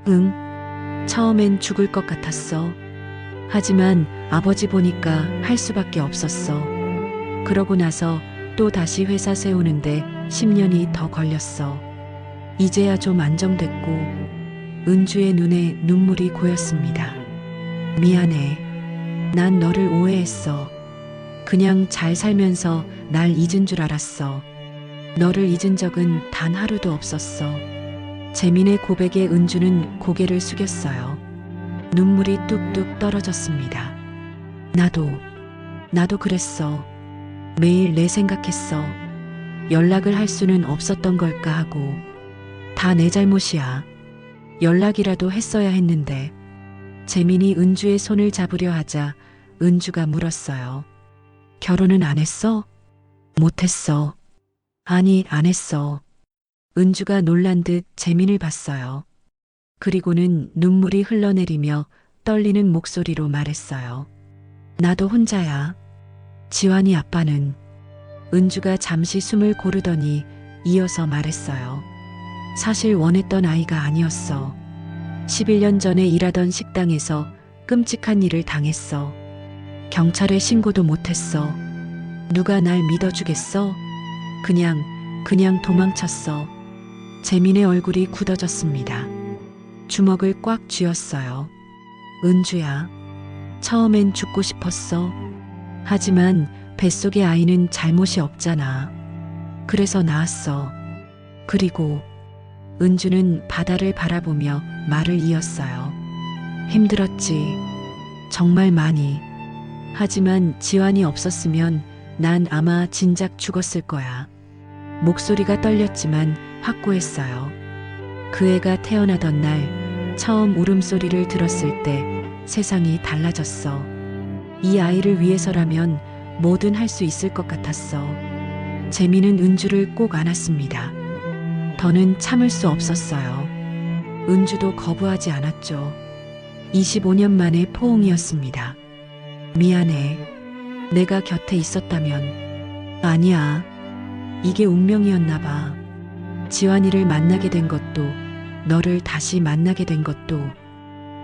응. 처음엔 죽을 것 같았어. 하지만 아버지 보니까 할 수밖에 없었어. 그러고 나서 또 다시 회사 세우는데 10년이 더 걸렸어. 이제야 좀 안정됐고 은주의 눈에 눈물이 고였습니다. 미안해. 난 너를 오해했어. 그냥 잘 살면서 날 잊은 줄 알았어. 너를 잊은 적은 단 하루도 없었어. 재민의 고백에 은주는 고개를 숙였어요. 눈물이 뚝뚝 떨어졌습니다. 나도 그랬어. 매일 내 생각했어. 연락을 할 수는 없었던 걸까 하고. 다 내 잘못이야. 연락이라도 했어야 했는데. 재민이 은주의 손을 잡으려 하자 은주가 물었어요. 결혼은 안 했어? 못했어. 아니, 안 했어. 은주가 놀란 듯 재민을 봤어요. 그리고는 눈물이 흘러내리며 떨리는 목소리로 말했어요. 나도 혼자야. 지환이 아빠는. 은주가 잠시 숨을 고르더니 이어서 말했어요. 사실 원했던 아이가 아니었어. 11년 전에 일하던 식당에서 끔찍한 일을 당했어. 경찰에 신고도 못했어. 누가 날 믿어주겠어? 그냥 도망쳤어. 재민의 얼굴이 굳어졌습니다. 주먹을 꽉 쥐었어요. 은주야, 처음엔 죽고 싶었어. 하지만 뱃속의 아이는 잘못이 없잖아. 그래서 낳았어. 그리고 은주는 바다를 바라보며 말을 이었어요. 힘들었지. 정말 많이. 하지만 지환이 없었으면 난 아마 진작 죽었을 거야. 목소리가 떨렸지만 확고했어요. 그 애가 태어나던 날 처음 울음소리를 들었을 때 세상이 달라졌어. 이 아이를 위해서라면 뭐든 할 수 있을 것 같았어. 재민은 은주를 꼭 안았습니다. 더는 참을 수 없었어요. 은주도 거부하지 않았죠. 25년 만에 포옹이었습니다. 미안해. 내가 곁에 있었다면. 아니야. 이게 운명이었나 봐. 지환이를 만나게 된 것도 너를 다시 만나게 된 것도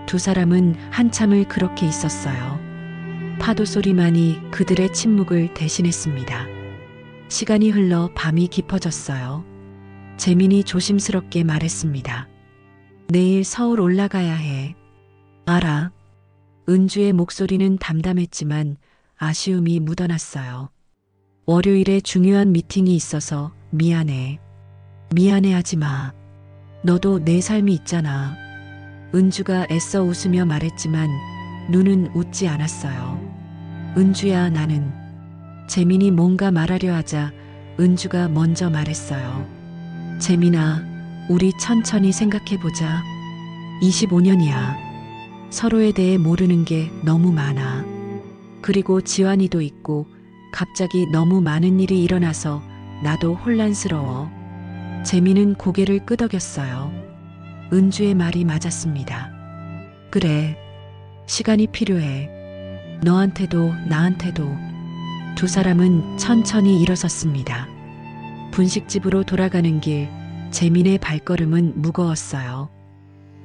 두 사람은 한참을 그렇게 있었어요. 파도 소리만이 그들의 침묵을 대신했습니다. 시간이 흘러 밤이 깊어졌어요. 재민이 조심스럽게 말했습니다. 내일 서울 올라가야 해. 알아. 은주의 목소리는 담담했지만 아쉬움이 묻어났어요. 월요일에 중요한 미팅이 있어서 미안해. 미안해하지 마. 너도 내 삶이 있잖아. 은주가 애써 웃으며 말했지만 눈은 웃지 않았어요. 은주야, 나는. 재민이 뭔가 말하려 하자 은주가 먼저 말했어요. 재민아, 우리 천천히 생각해보자. 25년이야. 서로에 대해 모르는 게 너무 많아. 그리고 지환이도 있고 갑자기 너무 많은 일이 일어나서 나도 혼란스러워. 재민은 고개를 끄덕였어요. 은주의 말이 맞았습니다. 그래, 시간이 필요해. 너한테도 나한테도. 두 사람은 천천히 일어섰습니다. 분식집으로 돌아가는 길, 재민의 발걸음은 무거웠어요.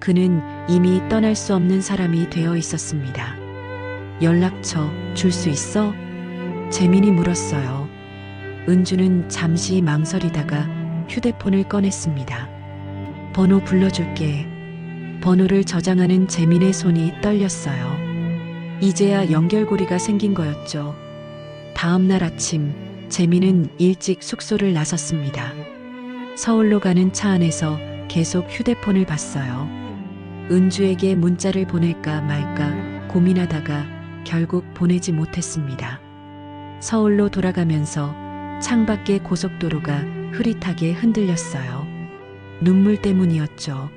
그는 이미 떠날 수 없는 사람이 되어 있었습니다. 연락처 줄 수 있어? 재민이 물었어요. 은주는 잠시 망설이다가 휴대폰을 꺼냈습니다. 번호 불러줄게. 번호를 저장하는 재민의 손이 떨렸어요. 이제야 연결고리가 생긴 거였죠. 다음 날 아침 재민은 일찍 숙소를 나섰습니다. 서울로 가는 차 안에서 계속 휴대폰을 봤어요. 은주에게 문자를 보낼까 말까 고민하다가 결국 보내지 못했습니다. 서울로 돌아가면서 창밖의 고속도로가 흐릿하게 흔들렸어요. 눈물 때문이었죠.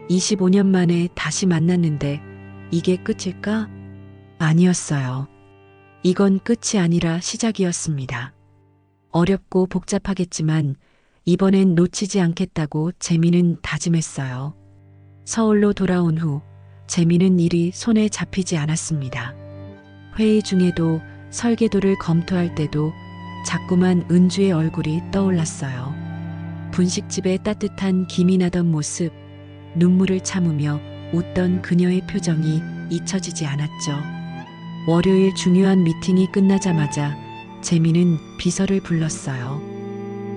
25년 만에 다시 만났는데 이게 끝일까? 아니었어요. 이건 끝이 아니라 시작이었습니다. 어렵고 복잡하겠지만 이번엔 놓치지 않겠다고 재미는 다짐했어요. 서울로 돌아온 후 재미는 일이 손에 잡히지 않았습니다. 회의 중에도 설계도를 검토할 때도 자꾸만 은주의 얼굴이 떠올랐어요. 분식집의 따뜻한 김이 나던 모습, 눈물을 참으며 웃던 그녀의 표정이 잊혀지지 않았죠. 월요일 중요한 미팅이 끝나자마자 재미는 비서를 불렀어요.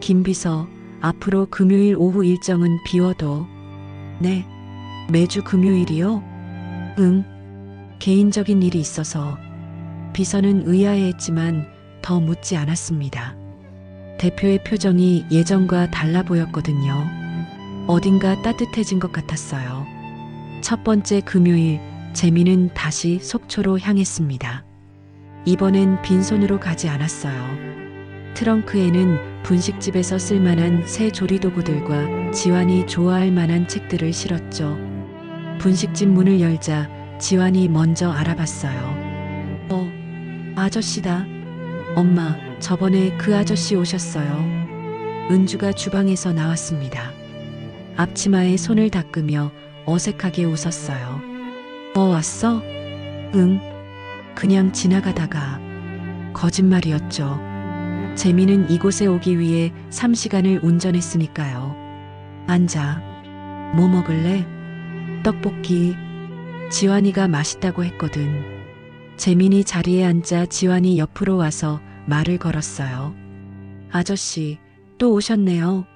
김 비서, 앞으로 금요일 오후 일정은 비워둬. 네, 매주 금요일이요? 응, 개인적인 일이 있어서. 비서는 의아해했지만 더 묻지 않았습니다. 대표의 표정이 예전과 달라 보였거든요. 어딘가 따뜻해진 것 같았어요. 첫 번째 금요일, 재미는 다시 속초로 향했습니다. 이번엔 빈손으로 가지 않았어요. 트렁크에는 분식집에서 쓸만한 새 조리도구들과 지환이 좋아할 만한 책들을 실었죠. 분식집 문을 열자 지환이 먼저 알아봤어요. 아저씨다. 엄마, 저번에 그 아저씨 오셨어요. 은주가 주방에서 나왔습니다. 앞치마에 손을 닦으며 어색하게 웃었어요. 왔어? 응. 그냥 지나가다가. 거짓말이었죠. 재미는 이곳에 오기 위해 3시간을 운전했으니까요. 앉아. 뭐 먹을래? 떡볶이. 지환이가 맛있다고 했거든. 재민이 자리에 앉자 지환이 옆으로 와서 말을 걸었어요. 아저씨, 또 오셨네요.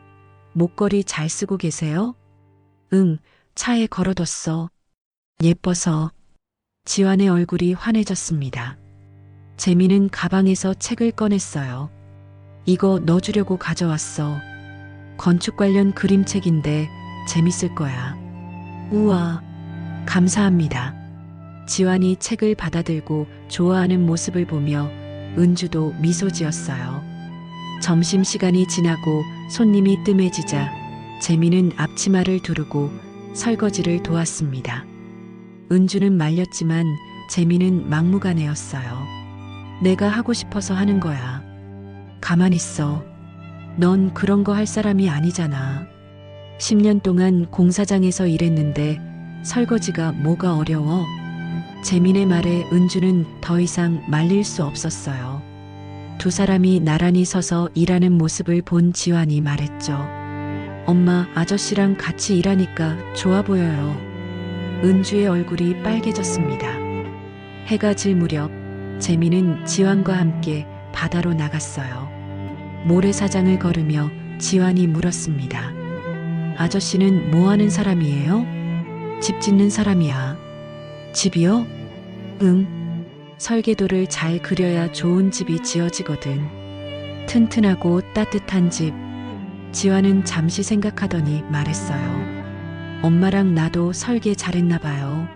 목걸이 잘 쓰고 계세요? 응, 차에 걸어뒀어. 예뻐서. 지환의 얼굴이 환해졌습니다. 재미는 가방에서 책을 꺼냈어요. 이거 넣어주려고 가져왔어. 건축 관련 그림책인데 재밌을 거야. 우와, 감사합니다. 지환이 책을 받아들고 좋아하는 모습을 보며 은주도 미소 지었어요. 점심시간이 지나고 손님이 뜸해지자 재미는 앞치마를 두르고 설거지를 도왔습니다. 은주는 말렸지만 재미는 막무가내였어요. 내가 하고 싶어서 하는 거야. 가만 있어. 넌 그런 거 할 사람이 아니잖아. 10년 동안 공사장에서 일했는데 설거지가 뭐가 어려워? 재민의 말에 은주는 더 이상 말릴 수 없었어요. 두 사람이 나란히 서서 일하는 모습을 본 지환이 말했죠. 엄마, 아저씨랑 같이 일하니까 좋아 보여요. 은주의 얼굴이 빨개졌습니다. 해가 질 무렵 재민은 지환과 함께 바다로 나갔어요. 모래사장을 걸으며 지환이 물었습니다. 아저씨는 뭐 하는 사람이에요? 집 짓는 사람이야. 집이요? 응. 설계도를 잘 그려야 좋은 집이 지어지거든. 튼튼하고 따뜻한 집. 지환은 잠시 생각하더니 말했어요. 엄마랑 나도 설계 잘했나 봐요.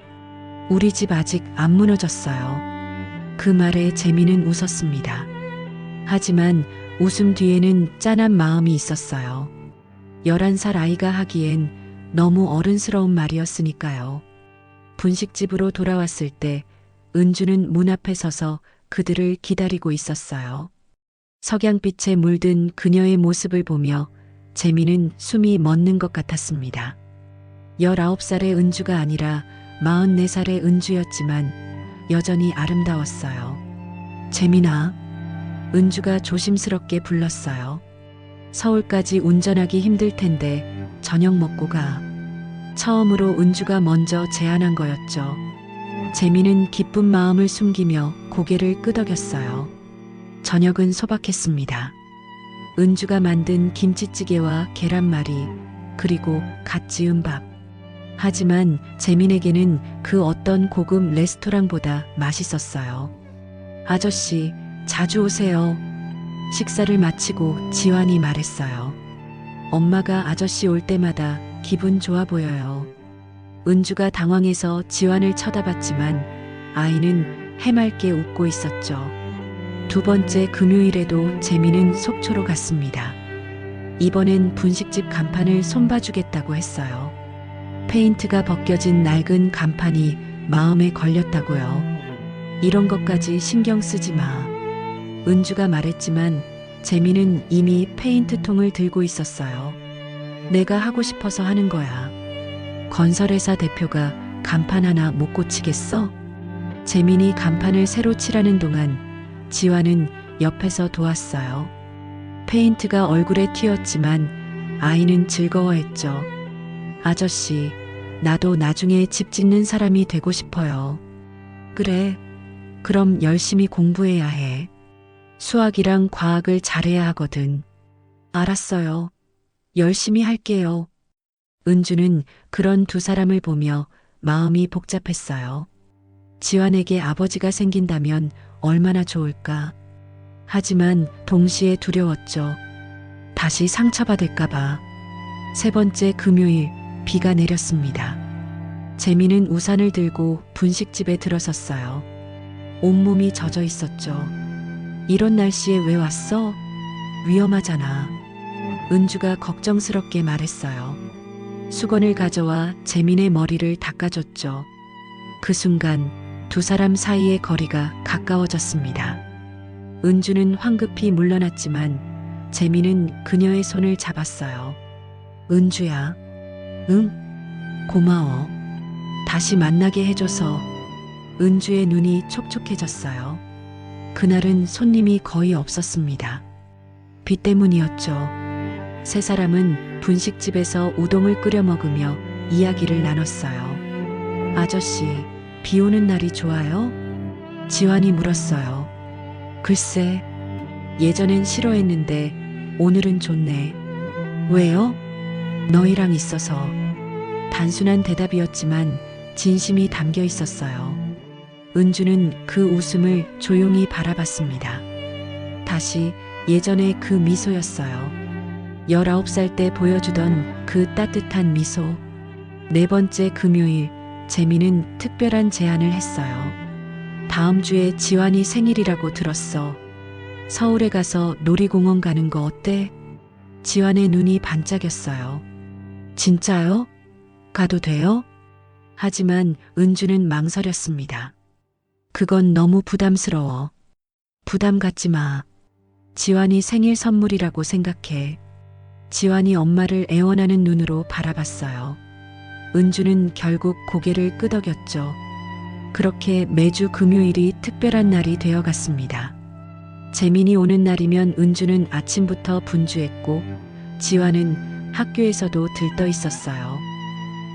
우리 집 아직 안 무너졌어요. 그 말에 재미는 웃었습니다. 하지만 웃음 뒤에는 짠한 마음이 있었어요. 11살 아이가 하기엔 너무 어른스러운 말이었으니까요. 분식집으로 돌아왔을 때 은주는 문 앞에 서서 그들을 기다리고 있었어요. 석양빛에 물든 그녀의 모습을 보며 재미는 숨이 멎는 것 같았습니다. 19살의 은주가 아니라 44살의 은주였지만 여전히 아름다웠어요. 재민아, 은주가 조심스럽게 불렀어요. 서울까지 운전하기 힘들 텐데 저녁 먹고 가. 처음으로 은주가 먼저 제안한 거였죠. 재미는 기쁜 마음을 숨기며 고개를 끄덕였어요. 저녁은 소박했습니다. 은주가 만든 김치찌개와 계란말이, 그리고 갓 지은 밥. 하지만 재민에게는 그 어떤 고급 레스토랑보다 맛있었어요. 아저씨, 자주 오세요. 식사를 마치고 지환이 말했어요. 엄마가 아저씨 올 때마다 기분 좋아 보여요. 은주가 당황해서 지환을 쳐다봤지만 아이는 해맑게 웃고 있었죠. 두 번째 금요일에도 재미는 속초로 갔습니다. 이번엔 분식집 간판을 손봐주겠다고 했어요. 페인트가 벗겨진 낡은 간판이 마음에 걸렸다고요. 이런 것까지 신경 쓰지 마. 은주가 말했지만 재미는 이미 페인트통을 들고 있었어요. 내가 하고 싶어서 하는 거야. 건설회사 대표가 간판 하나 못 고치겠어? 재민이 간판을 새로 칠하는 동안 지화는 옆에서 도왔어요. 페인트가 얼굴에 튀었지만 아이는 즐거워했죠. 아저씨, 나도 나중에 집 짓는 사람이 되고 싶어요. 그래, 그럼 열심히 공부해야 해. 수학이랑 과학을 잘해야 하거든. 알았어요. 열심히 할게요. 은주는 그런 두 사람을 보며 마음이 복잡했어요. 지환에게 아버지가 생긴다면 얼마나 좋을까. 하지만 동시에 두려웠죠. 다시 상처받을까봐. 세 번째 금요일, 비가 내렸습니다. 재미는 우산을 들고 분식집에 들어섰어요. 온몸이 젖어 있었죠. 이런 날씨에 왜 왔어? 위험하잖아. 은주가 걱정스럽게 말했어요. 수건을 가져와 재민의 머리를 닦아줬죠. 그 순간 두 사람 사이의 거리가 가까워졌습니다. 은주는 황급히 물러났지만 재민은 그녀의 손을 잡았어요. 은주야, 응? 고마워. 다시 만나게 해줘서. 은주의 눈이 촉촉해졌어요. 그날은 손님이 거의 없었습니다. 비 때문이었죠. 세 사람은 분식집에서 우동을 끓여 먹으며 이야기를 나눴어요. 아저씨, 비 오는 날이 좋아요? 지환이 물었어요. 글쎄, 예전엔 싫어했는데 오늘은 좋네. 왜요? 너희랑 있어서. 단순한 대답이었지만 진심이 담겨 있었어요. 은주는 그 웃음을 조용히 바라봤습니다. 다시 예전의 그 미소였어요. 19살 때 보여주던 그 따뜻한 미소. 네 번째 금요일, 재미는 특별한 제안을 했어요. 다음 주에 지환이 생일이라고 들었어. 서울에 가서 놀이공원 가는 거 어때? 지환의 눈이 반짝였어요. 진짜요? 가도 돼요? 하지만 은주는 망설였습니다. 그건 너무 부담스러워. 부담 갖지 마. 지환이 생일 선물이라고 생각해. 지환이 엄마를 애원하는 눈으로 바라봤어요. 은주는 결국 고개를 끄덕였죠. 그렇게 매주 금요일이 특별한 날이 되어갔습니다. 재민이 오는 날이면 은주는 아침부터 분주했고 지환은 학교에서도 들떠 있었어요.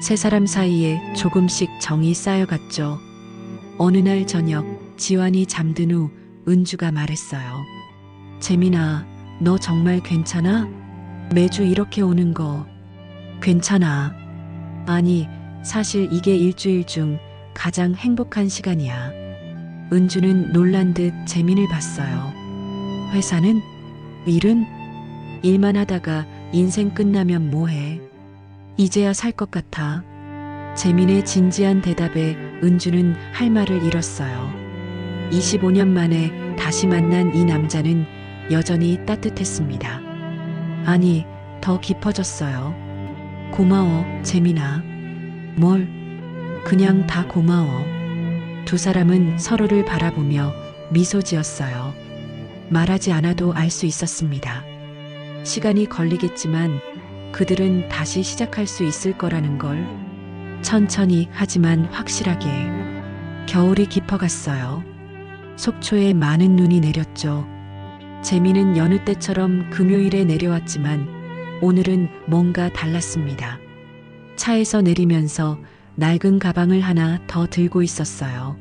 세 사람 사이에 조금씩 정이 쌓여갔죠. 어느 날 저녁 지환이 잠든 후 은주가 말했어요. 재민아, 너 정말 괜찮아? 매주 이렇게 오는 거 괜찮아. 아니, 사실 이게 일주일 중 가장 행복한 시간이야. 은주는 놀란 듯 재민을 봤어요. 회사는? 일은? 일만 하다가 인생 끝나면 뭐해? 이제야 살 것 같아. 재민의 진지한 대답에 은주는 할 말을 잃었어요. 25년 만에 다시 만난 이 남자는 여전히 따뜻했습니다. 아니, 더 깊어졌어요. 고마워, 재민아. 뭘? 그냥 다 고마워. 두 사람은 서로를 바라보며 미소 지었어요. 말하지 않아도 알 수 있었습니다. 시간이 걸리겠지만 그들은 다시 시작할 수 있을 거라는 걸. 천천히 하지만 확실하게. 겨울이 깊어갔어요. 속초에 많은 눈이 내렸죠. 재미는 여느 때처럼 금요일에 내려왔지만 오늘은 뭔가 달랐습니다. 차에서 내리면서 낡은 가방을 하나 더 들고 있었어요.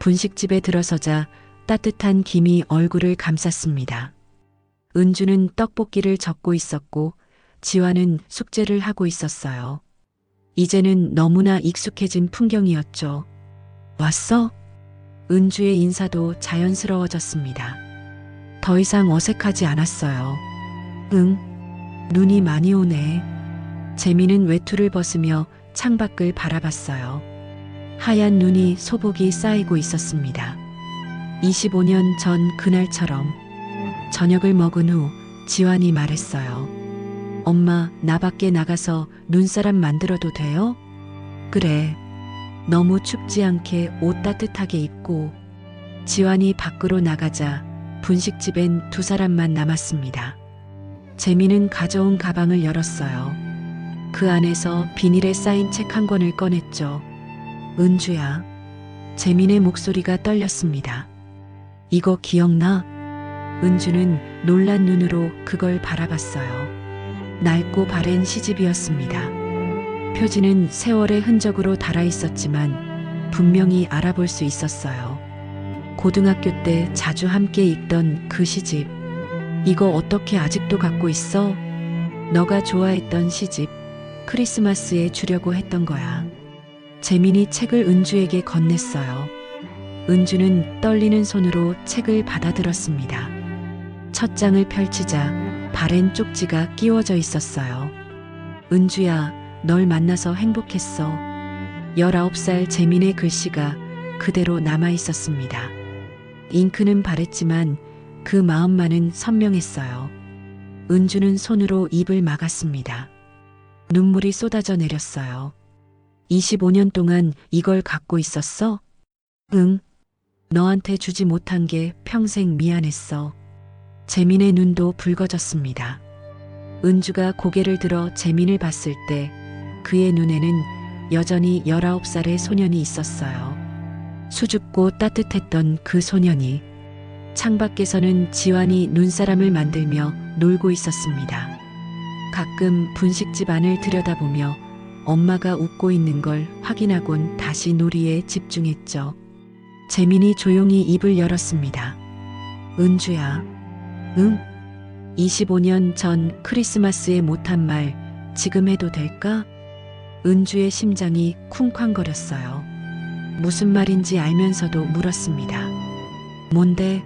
분식집에 들어서자 따뜻한 김이 얼굴을 감쌌습니다. 은주는 떡볶이를 젓고 있었고 지환은 숙제를 하고 있었어요. 이제는 너무나 익숙해진 풍경이었죠. 왔어? 은주의 인사도 자연스러워졌습니다. 더 이상 어색하지 않았어요. 응, 눈이 많이 오네. 재미는 외투를 벗으며 창밖을 바라봤어요. 하얀 눈이 소복이 쌓이고 있었습니다. 25년 전 그날처럼 저녁을 먹은 후 지환이 말했어요. 엄마, 나 밖에 나가서 눈사람 만들어도 돼요? 그래. 너무 춥지 않게 옷 따뜻하게 입고. 지환이 밖으로 나가자 분식집엔 두 사람만 남았습니다. 재민은 가져온 가방을 열었어요. 그 안에서 비닐에 쌓인 책 한 권을 꺼냈죠. 은주야. 재민의 목소리가 떨렸습니다. 이거 기억나? 은주는 놀란 눈으로 그걸 바라봤어요. 낡고 바랜 시집이었습니다. 표지는 세월의 흔적으로 닳아 있었지만 분명히 알아볼 수 있었어요. 고등학교 때 자주 함께 읽던 그 시집. 이거 어떻게 아직도 갖고 있어? 너가 좋아했던 시집. 크리스마스에 주려고 했던 거야. 재민이 책을 은주에게 건넸어요. 은주는 떨리는 손으로 책을 받아들었습니다. 첫 장을 펼치자 바랜 쪽지가 끼워져 있었어요. 은주야, 널 만나서 행복했어. 19살 재민의 글씨가 그대로 남아 있었습니다. 잉크는 바랬지만 그 마음만은 선명했어요. 은주는 손으로 입을 막았습니다. 눈물이 쏟아져 내렸어요. 25년 동안 이걸 갖고 있었어? 응. 너한테 주지 못한 게 평생 미안했어. 재민의 눈도 붉어졌습니다. 은주가 고개를 들어 재민을 봤을 때 그의 눈에는 여전히 19살의 소년이 있었어요. 수줍고 따뜻했던 그 소년이. 창밖에서는 지환이 눈사람을 만들며 놀고 있었습니다. 가끔 분식집 안을 들여다보며 엄마가 웃고 있는 걸 확인하곤 다시 놀이에 집중했죠. 재민이 조용히 입을 열었습니다. 은주야. 응? 25년 전 크리스마스에 못한 말 지금 해도 될까? 은주의 심장이 쿵쾅거렸어요. 무슨 말인지 알면서도 물었습니다. 뭔데?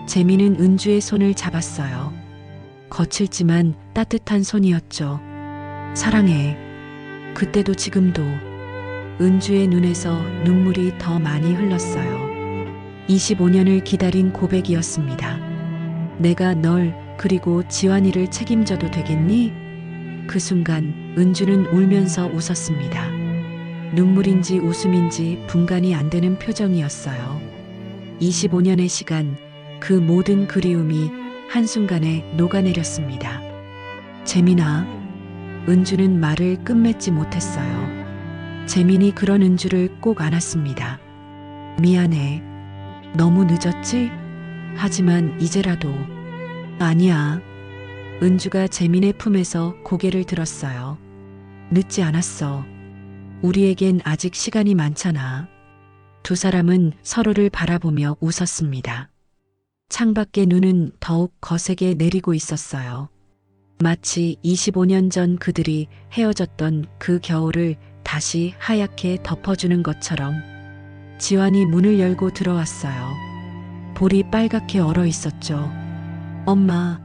재민은 은주의 손을 잡았어요. 거칠지만 따뜻한 손이었죠. 사랑해. 그때도 지금도. 은주의 눈에서 눈물이 더 많이 흘렀어요. 25년을 기다린 고백이었습니다. 내가 널 그리고 지환이를 책임져도 되겠니? 그 순간 은주는 울면서 웃었습니다. 눈물인지 웃음인지 분간이 안 되는 표정이었어요. 25년의 시간, 그 모든 그리움이 한순간에 녹아내렸습니다. 재민아. 은주는 말을 끝맺지 못했어요. 재민이 그런 은주를 꼭 안았습니다. 미안해. 너무 늦었지? 하지만 이제라도. 아니야. 은주가 재민의 품에서 고개를 들었어요. 늦지 않았어. 우리에겐 아직 시간이 많잖아. 두 사람은 서로를 바라보며 웃었습니다. 창밖의 눈은 더욱 거세게 내리고 있었어요. 마치 25년 전 그들이 헤어졌던 그 겨울을 다시 하얗게 덮어주는 것처럼. 지환이 문을 열고 들어왔어요. 볼이 빨갛게 얼어 있었죠. 엄마,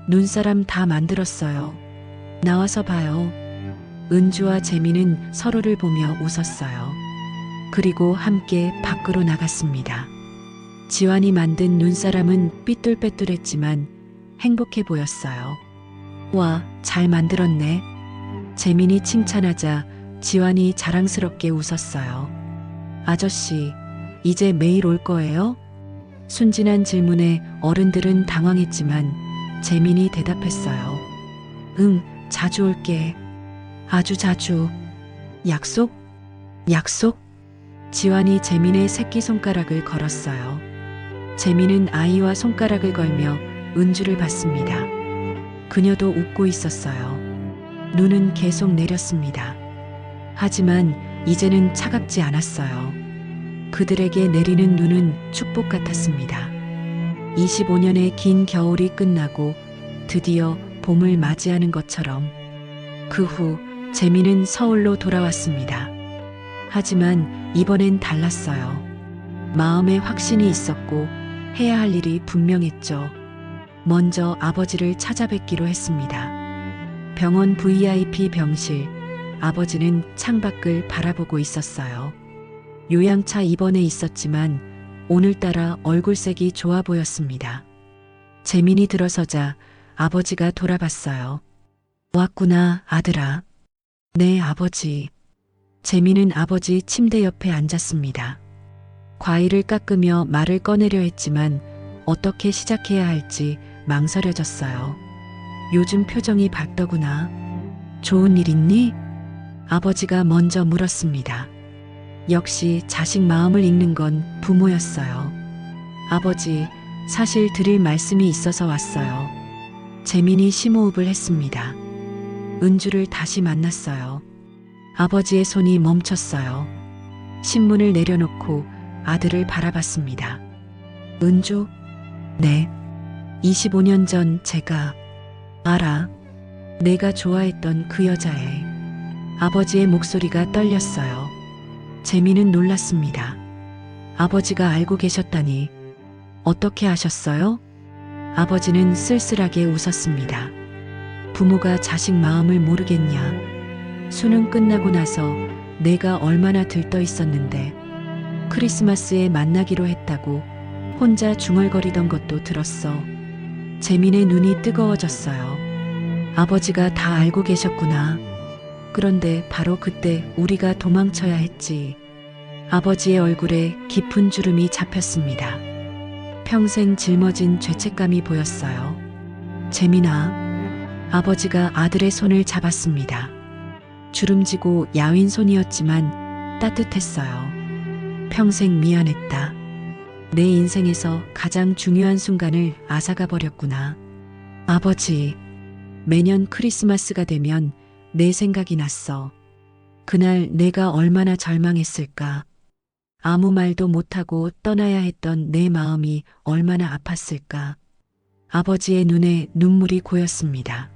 눈사람 다 만들었어요. 나와서 봐요. 은주와 재민은 서로를 보며 웃었어요. 그리고 함께 밖으로 나갔습니다. 지환이 만든 눈사람은 삐뚤빼뚤했지만 행복해 보였어요. 와, 잘 만들었네. 재민이 칭찬하자 지환이 자랑스럽게 웃었어요. 아저씨, 이제 매일 올 거예요? 순진한 질문에 어른들은 당황했지만 재민이 대답했어요. 응, 자주 올게. 아주 자주. 약속? 약속? 지환이 재민의 새끼손가락을 걸었어요. 재민은 아이와 손가락을 걸며 은주를 봤습니다. 그녀도 웃고 있었어요. 눈은 계속 내렸습니다. 하지만 이제는 차갑지 않았어요. 그들에게 내리는 눈은 축복 같았습니다. 25년의 긴 겨울이 끝나고 드디어 봄을 맞이하는 것처럼. 그 후 재민은 서울로 돌아왔습니다. 하지만 이번엔 달랐어요. 마음에 확신이 있었고 해야 할 일이 분명했죠. 먼저 아버지를 찾아뵙기로 했습니다. 병원 VIP 병실. 아버지는 창밖을 바라보고 있었어요. 요양차 입원해 있었지만 오늘따라 얼굴색이 좋아 보였습니다. 재민이 들어서자 아버지가 돌아봤어요. 왔구나, 아들아. 네, 아버지. 재민은 아버지 침대 옆에 앉았습니다. 과일을 깎으며 말을 꺼내려 했지만 어떻게 시작해야 할지 망설여졌어요. 요즘 표정이 밝더구나. 좋은 일 있니? 아버지가 먼저 물었습니다. 역시 자식 마음을 읽는 건 부모였어요. 아버지, 사실 드릴 말씀이 있어서 왔어요. 재민이 심호흡을 했습니다. 은주를 다시 만났어요. 아버지의 손이 멈췄어요. 신문을 내려놓고 아들을 바라봤습니다. 은주? 네. 25년 전 제가 알아. 내가 좋아했던 그 여자애. 아버지의 목소리가 떨렸어요. 재민은 놀랐습니다. 아버지가 알고 계셨다니. 어떻게 아셨어요? 아버지는 쓸쓸하게 웃었습니다. 부모가 자식 마음을 모르겠냐. 수능 끝나고 나서 내가 얼마나 들떠 있었는데 크리스마스에 만나기로 했다고 혼자 중얼거리던 것도 들었어. 재민의 눈이 뜨거워졌어요. 아버지가 다 알고 계셨구나. 그런데 바로 그때 우리가 도망쳐야 했지. 아버지의 얼굴에 깊은 주름이 잡혔습니다. 평생 짊어진 죄책감이 보였어요. 재민아, 아버지가 아들의 손을 잡았습니다. 주름지고 야윈 손이었지만 따뜻했어요. 평생 미안했다. 내 인생에서 가장 중요한 순간을 앗아가 버렸구나. 아버지, 매년 크리스마스가 되면 내 생각이 났어. 그날 내가 얼마나 절망했을까. 아무 말도 못하고 떠나야 했던 내 마음이 얼마나 아팠을까. 아버지의 눈에 눈물이 고였습니다.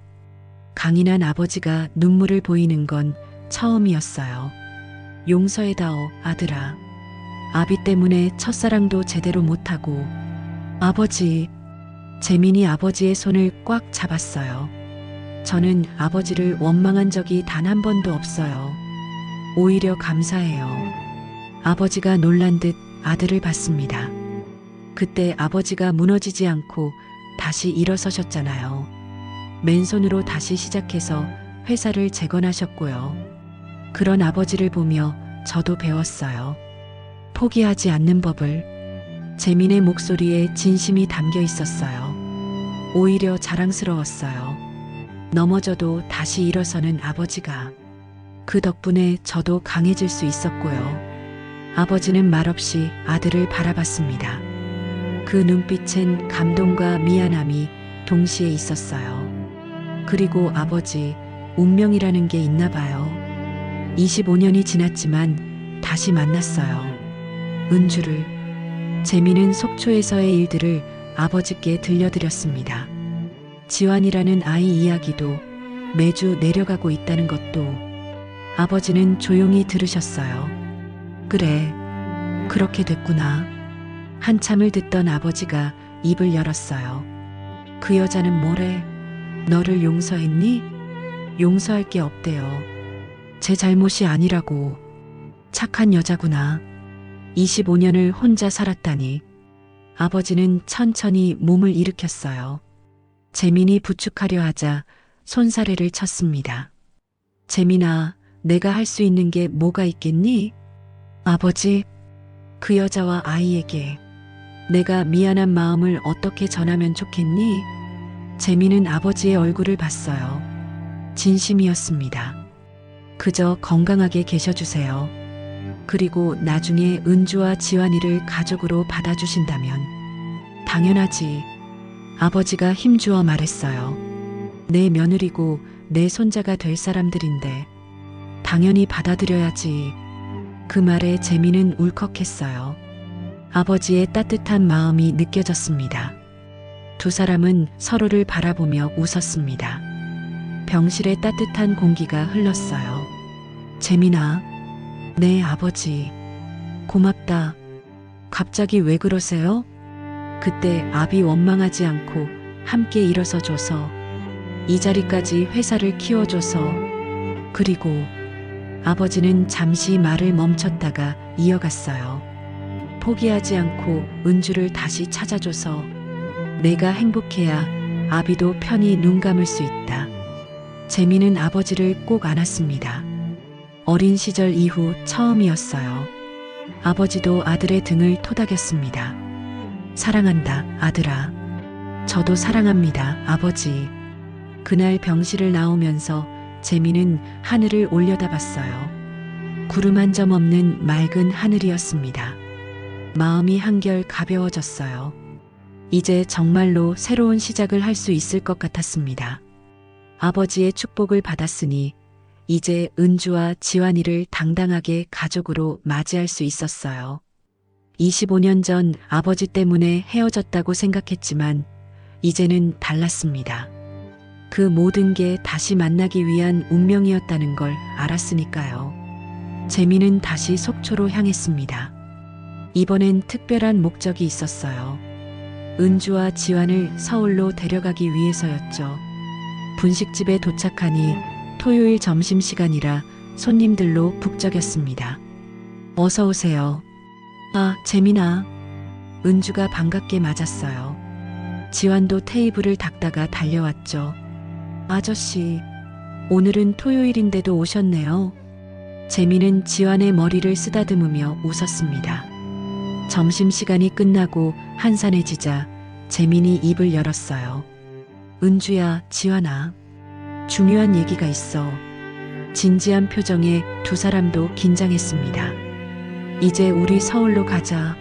강인한 아버지가 눈물을 보이는 건 처음이었어요. 용서해다오, 아들아. 아비 때문에 첫사랑도 제대로 못하고. 아버지. 재민이 아버지의 손을 꽉 잡았어요. 저는 아버지를 원망한 적이 단 한 번도 없어요. 오히려 감사해요. 아버지가 놀란 듯 아들을 봤습니다. 그때 아버지가 무너지지 않고 다시 일어서셨잖아요. 맨손으로 다시 시작해서 회사를 재건하셨고요. 그런 아버지를 보며 저도 배웠어요. 포기하지 않는 법을. 재민의 목소리에 진심이 담겨 있었어요. 오히려 자랑스러웠어요. 넘어져도 다시 일어서는 아버지가. 그 덕분에 저도 강해질 수 있었고요. 아버지는 말없이 아들을 바라봤습니다. 그 눈빛엔 감동과 미안함이 동시에 있었어요. 그리고 아버지, 운명이라는 게 있나 봐요. 25년이 지났지만 다시 만났어요. 은주를. 재민은 속초에서의 일들을 아버지께 들려드렸습니다. 지환이라는 아이 이야기도 매주 내려가고 있다는 것도. 아버지는 조용히 들으셨어요. 그래, 그렇게 됐구나. 한참을 듣던 아버지가 입을 열었어요. 그 여자는 뭐래? 너를 용서했니? 용서할 게 없대요. 제 잘못이 아니라고. 착한 여자구나. 25년을 혼자 살았다니. 아버지는 천천히 몸을 일으켰어요. 재민이 부축하려 하자 손사래를 쳤습니다. 재민아, 내가 할 수 있는 게 뭐가 있겠니? 아버지, 그 여자와 아이에게 내가 미안한 마음을 어떻게 전하면 좋겠니? 재민은 아버지의 얼굴을 봤어요. 진심이었습니다. 그저 건강하게 계셔주세요. 그리고 나중에 은주와 지환이를 가족으로 받아주신다면. 당연하지. 아버지가 힘주어 말했어요. 내 며느리고 내 손자가 될 사람들인데 당연히 받아들여야지. 그 말에 재민은 울컥했어요. 아버지의 따뜻한 마음이 느껴졌습니다. 두 사람은 서로를 바라보며 웃었습니다. 병실에 따뜻한 공기가 흘렀어요. 재민아, 네 아버지. 고맙다. 갑자기 왜 그러세요? 그때 아비 원망하지 않고 함께 일어서줘서, 이 자리까지 회사를 키워줘서, 그리고 아버지는 잠시 말을 멈췄다가 이어갔어요. 포기하지 않고 은주를 다시 찾아줘서 내가 행복해야 아비도 편히 눈 감을 수 있다. 재민은 아버지를 꼭 안았습니다. 어린 시절 이후 처음이었어요. 아버지도 아들의 등을 토닥였습니다. 사랑한다, 아들아. 저도 사랑합니다, 아버지. 그날 병실을 나오면서 재민은 하늘을 올려다봤어요. 구름 한 점 없는 맑은 하늘이었습니다. 마음이 한결 가벼워졌어요. 이제 정말로 새로운 시작을 할 수 있을 것 같았습니다. 아버지의 축복을 받았으니 이제 은주와 지환이를 당당하게 가족으로 맞이할 수 있었어요. 25년 전 아버지 때문에 헤어졌다고 생각했지만 이제는 달랐습니다. 그 모든 게 다시 만나기 위한 운명이었다는 걸 알았으니까요. 재민은 다시 속초로 향했습니다. 이번엔 특별한 목적이 있었어요. 은주와 지환을 서울로 데려가기 위해서였죠. 분식집에 도착하니 토요일 점심시간이라 손님들로 북적였습니다. 어서 오세요. 아, 재민아. 은주가 반갑게 맞았어요. 지환도 테이블을 닦다가 달려왔죠. 아저씨, 오늘은 토요일인데도 오셨네요. 재민은 지환의 머리를 쓰다듬으며 웃었습니다. 점심시간이 끝나고 한산해지자 재민이 입을 열었어요. 은주야, 지환아. 중요한 얘기가 있어. 진지한 표정에 두 사람도 긴장했습니다. 이제 우리 서울로 가자.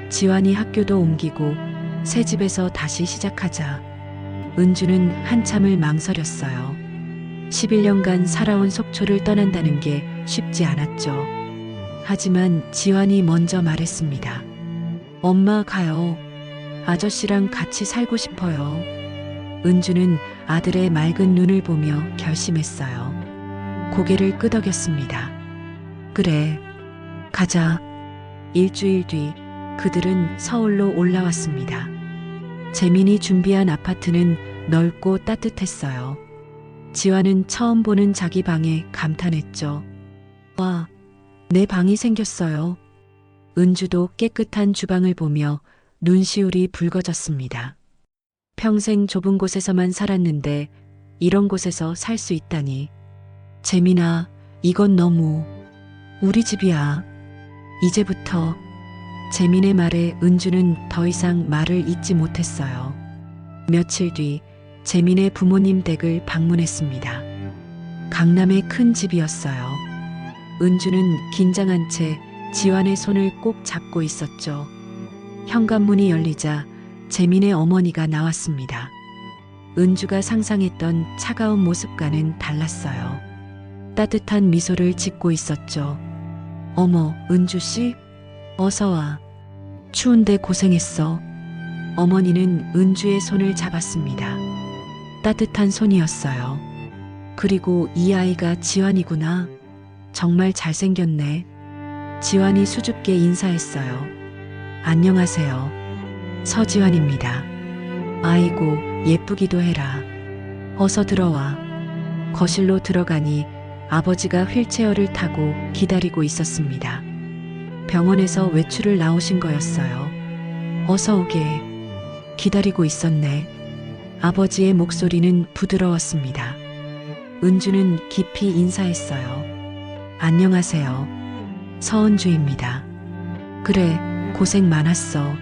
지환이 학교도 옮기고 새 집에서 다시 시작하자. 은주는 한참을 망설였어요. 11년간 살아온 속초를 떠난다는 게 쉽지 않았죠. 하지만 지환이 먼저 말했습니다. 엄마 가요. 아저씨랑 같이 살고 싶어요. 은주는 아들의 맑은 눈을 보며 결심했어요. 고개를 끄덕였습니다. 그래, 가자. 일주일 뒤 그들은 서울로 올라왔습니다. 재민이 준비한 아파트는 넓고 따뜻했어요. 지환은 처음 보는 자기 방에 감탄했죠. 와, 내 방이 생겼어요. 은주도 깨끗한 주방을 보며 눈시울이 붉어졌습니다. 평생 좁은 곳에서만 살았는데 이런 곳에서 살 수 있다니. 재민아, 이건 너무 우리 집이야. 이제부터. 재민의 말에 은주는 더 이상 말을 잇지 못했어요. 며칠 뒤 재민의 부모님 댁을 방문했습니다. 강남의 큰 집이었어요. 은주는 긴장한 채 지환의 손을 꼭 잡고 있었죠. 현관문이 열리자 재민의 어머니가 나왔습니다. 은주가 상상했던 차가운 모습과는 달랐어요. 따뜻한 미소를 짓고 있었죠. 어머, 은주씨? 어서 와. 추운데 고생했어. 어머니는 은주의 손을 잡았습니다. 따뜻한 손이었어요. 그리고 이 아이가 지환이구나. 정말 잘생겼네. 지환이 수줍게 인사했어요. 안녕하세요. 서지환입니다. 아이고, 예쁘기도 해라. 어서 들어와. 거실로 들어가니 아버지가 휠체어를 타고 기다리고 있었습니다. 병원에서 외출을 나오신 거였어요. 어서 오게. 기다리고 있었네. 아버지의 목소리는 부드러웠습니다. 은주는 깊이 인사했어요. 안녕하세요. 서은주입니다. 그래, 고생 많았어.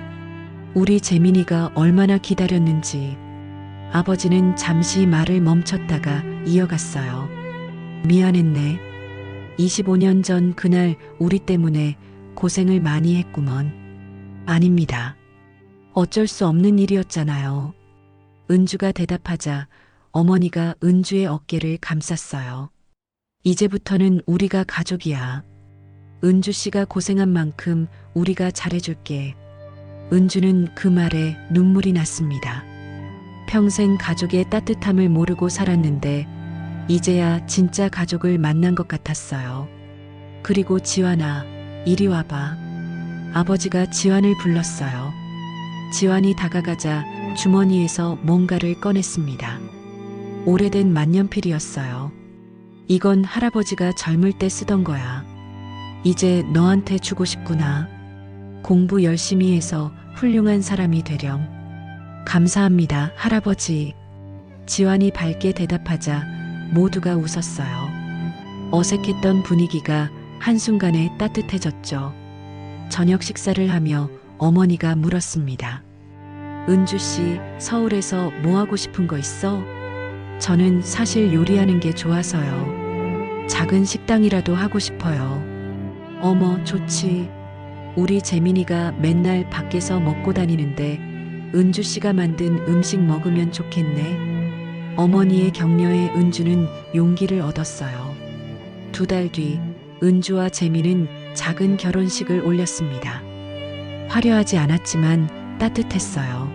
우리 재민이가 얼마나 기다렸는지. 아버지는 잠시 말을 멈췄다가 이어갔어요. 미안했네. 25년 전 그날 우리 때문에 고생을 많이 했구먼. 아닙니다. 어쩔 수 없는 일이었잖아요. 은주가 대답하자 어머니가 은주의 어깨를 감쌌어요. 이제부터는 우리가 가족이야. 은주 씨가 고생한 만큼 우리가 잘해줄게. 은주는 그 말에 눈물이 났습니다. 평생 가족의 따뜻함을 모르고 살았는데 이제야 진짜 가족을 만난 것 같았어요. 그리고 지환아, 이리 와봐. 아버지가 지환을 불렀어요. 지환이 다가가자 주머니에서 뭔가를 꺼냈습니다. 오래된 만년필이었어요. 이건 할아버지가 젊을 때 쓰던 거야. 이제 너한테 주고 싶구나. 공부 열심히 해서 훌륭한 사람이 되렴. 감사합니다, 할아버지. 지환이 밝게 대답하자 모두가 웃었어요. 어색했던 분위기가 한순간에 따뜻해졌죠. 저녁 식사를 하며 어머니가 물었습니다. 은주 씨, 서울에서 뭐 하고 싶은 거 있어? 저는 사실 요리하는 게 좋아서요. 작은 식당이라도 하고 싶어요. 어머, 좋지. 우리 재민이가 맨날 밖에서 먹고 다니는데 은주 씨가 만든 음식 먹으면 좋겠네. 어머니의 격려에 은주는 용기를 얻었어요. 2달 뒤 은주와 재민은 작은 결혼식을 올렸습니다. 화려하지 않았지만 따뜻했어요.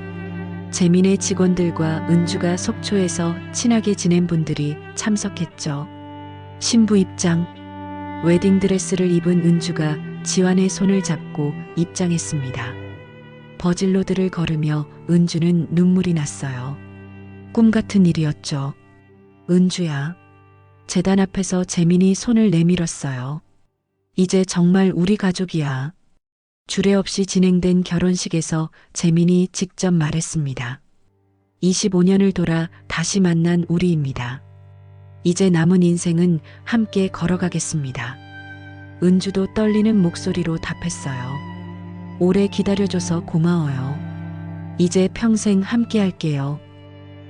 재민의 직원들과 은주가 속초에서 친하게 지낸 분들이 참석했죠. 신부 입장. 웨딩드레스를 입은 은주가 지환의 손을 잡고 입장했습니다. 버질로드를 걸으며 은주는 눈물이 났어요. 꿈 같은 일이었죠. 은주야. 제단 앞에서 재민이 손을 내밀었어요. 이제 정말 우리 가족이야. 주례 없이 진행된 결혼식에서 재민이 직접 말했습니다. 25년을 돌아 다시 만난 우리입니다. 이제 남은 인생은 함께 걸어가겠습니다. 은주도 떨리는 목소리로 답했어요. 오래 기다려줘서 고마워요. 이제 평생 함께 할게요.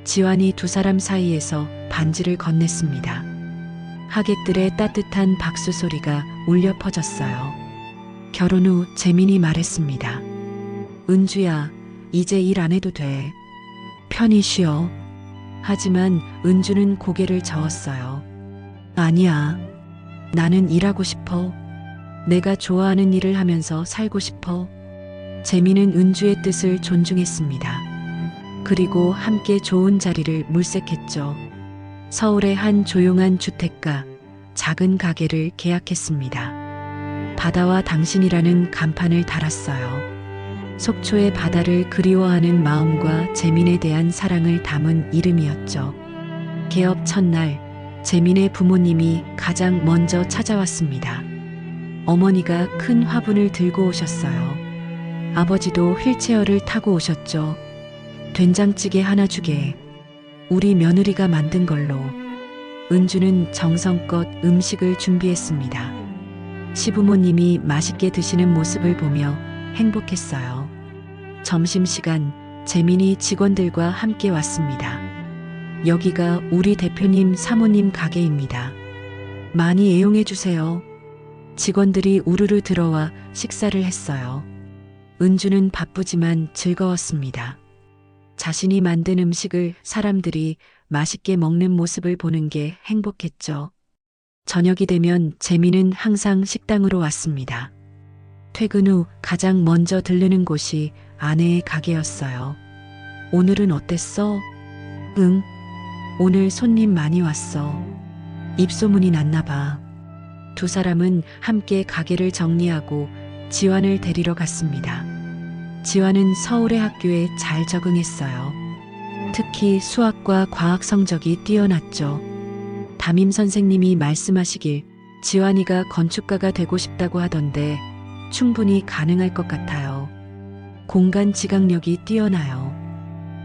지환이 2사람 사이에서 반지를 건넸습니다. 하객들의 따뜻한 박수 소리가 울려 퍼졌어요. 결혼 후 재민이 말했습니다. 은주야, 이제 일 안 해도 돼. 편히 쉬어. 하지만 은주는 고개를 저었어요. 아니야. 나는 일하고 싶어. 내가 좋아하는 일을 하면서 살고 싶어. 재민은 은주의 뜻을 존중했습니다. 그리고 함께 좋은 자리를 물색했죠. 서울의 한 조용한 주택가, 작은 가게를 계약했습니다. 바다와 당신이라는 간판을 달았어요. 속초의 바다를 그리워하는 마음과 재민에 대한 사랑을 담은 이름이었죠. 개업 첫날, 재민의 부모님이 가장 먼저 찾아왔습니다. 어머니가 큰 화분을 들고 오셨어요. 아버지도 휠체어를 타고 오셨죠. 된장찌개 하나 주게. 우리 며느리가 만든 걸로. 은주는 정성껏 음식을 준비했습니다. 시부모님이 맛있게 드시는 모습을 보며 행복했어요. 점심시간, 재민이 직원들과 함께 왔습니다. 여기가 우리 대표님 사모님 가게입니다. 많이 애용해 주세요. 직원들이 우르르 들어와 식사를 했어요. 은주는 바쁘지만 즐거웠습니다. 자신이 만든 음식을 사람들이 맛있게 먹는 모습을 보는 게 행복했죠. 저녁이 되면 재민은 항상 식당으로 왔습니다. 퇴근 후 가장 먼저 들르는 곳이 아내의 가게였어요. 오늘은 어땠어? 응. 오늘 손님 많이 왔어. 입소문이 났나 봐. 2사람은 함께 가게를 정리하고 지환을 데리러 갔습니다. 지환은 서울의 학교에 잘 적응했어요. 특히 수학과 과학 성적이 뛰어났죠. 담임 선생님이 말씀하시길 지환이가 건축가가 되고 싶다고 하던데 충분히 가능할 것 같아요. 공간 지각력이 뛰어나요.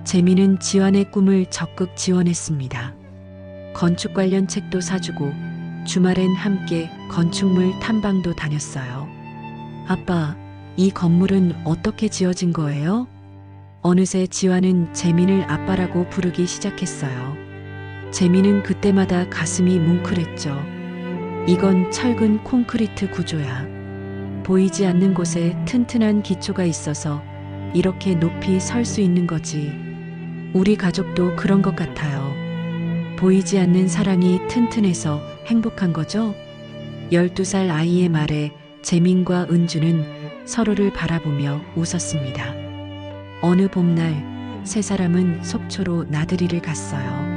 재민은 지환의 꿈을 적극 지원했습니다. 건축 관련 책도 사주고 주말엔 함께 건축물 탐방도 다녔어요. 아빠, 이 건물은 어떻게 지어진 거예요? 어느새 지환은 재민을 아빠라고 부르기 시작했어요. 재민은 그때마다 가슴이 뭉클했죠. 이건 철근 콘크리트 구조야. 보이지 않는 곳에 튼튼한 기초가 있어서 이렇게 높이 설 수 있는 거지. 우리 가족도 그런 것 같아요. 보이지 않는 사랑이 튼튼해서 행복한 거죠? 12살 아이의 말에 재민과 은주는 서로를 바라보며 웃었습니다. 어느 봄날 3사람은 속초로 나들이를 갔어요.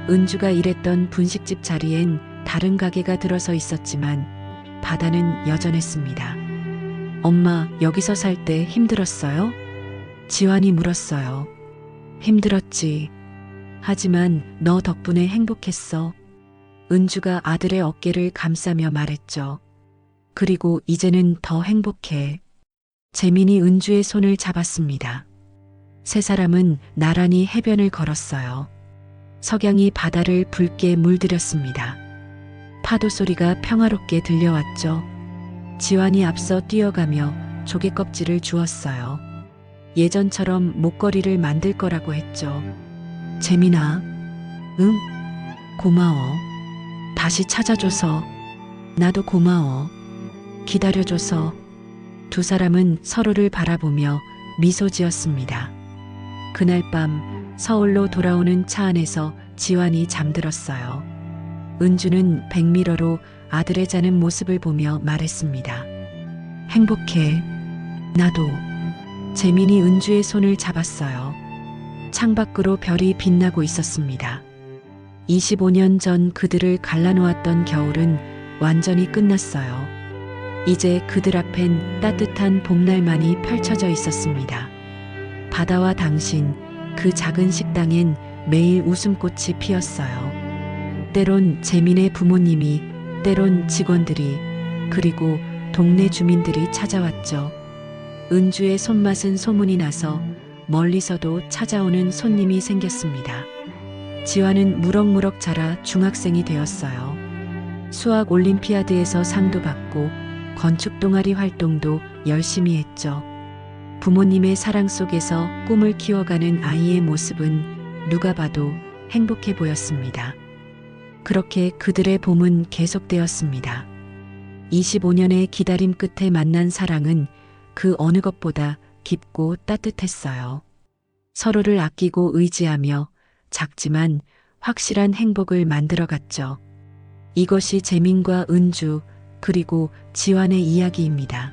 은주가 일했던 분식집 자리엔 다른 가게가 들어서 있었지만 바다는 여전했습니다. 엄마, 여기서 살 때 힘들었어요? 지환이 물었어요. 힘들었지. 하지만 너 덕분에 행복했어. 은주가 아들의 어깨를 감싸며 말했죠. 그리고 이제는 더 행복해. 재민이 은주의 손을 잡았습니다. 세 사람은 나란히 해변을 걸었어요. 석양이 바다를 붉게 물들였습니다. 파도 소리가 평화롭게 들려왔죠. 지환이 앞서 뛰어가며 조개 껍질을 주었어요. 예전처럼 목걸이를 만들 거라고 했죠. 재민아, 응, 고마워. 다시 찾아줘서. 나도 고마워. 기다려줘서. 두 사람은 서로를 바라보며 미소 지었습니다. 그날 밤 서울로 돌아오는 차 안에서 지환이 잠들었어요. 은주는 백미러로 아들의 자는 모습을 보며 말했습니다. 행복해. 나도. 재민이 은주의 손을 잡았어요. 창밖으로 별이 빛나고 있었습니다. 25년 전 그들을 갈라놓았던 겨울은 완전히 끝났어요. 이제 그들 앞엔 따뜻한 봄날만이 펼쳐져 있었습니다. 바다와 당신, 그 작은 식당엔 매일 웃음꽃이 피었어요. 때론 재민의 부모님이, 때론 직원들이, 그리고 동네 주민들이 찾아왔죠. 은주의 손맛은 소문이 나서 멀리서도 찾아오는 손님이 생겼습니다. 지환은 무럭무럭 자라 중학생이 되었어요. 수학 올림피아드에서 상도 받고 건축 동아리 활동도 열심히 했죠. 부모님의 사랑 속에서 꿈을 키워가는 아이의 모습은 누가 봐도 행복해 보였습니다. 그렇게 그들의 봄은 계속되었습니다. 25년의 기다림 끝에 만난 사랑은 그 어느 것보다 깊고 따뜻했어요. 서로를 아끼고 의지하며 작지만 확실한 행복을 만들어갔죠. 이것이 재민과 은주 그리고 지환의 이야기입니다.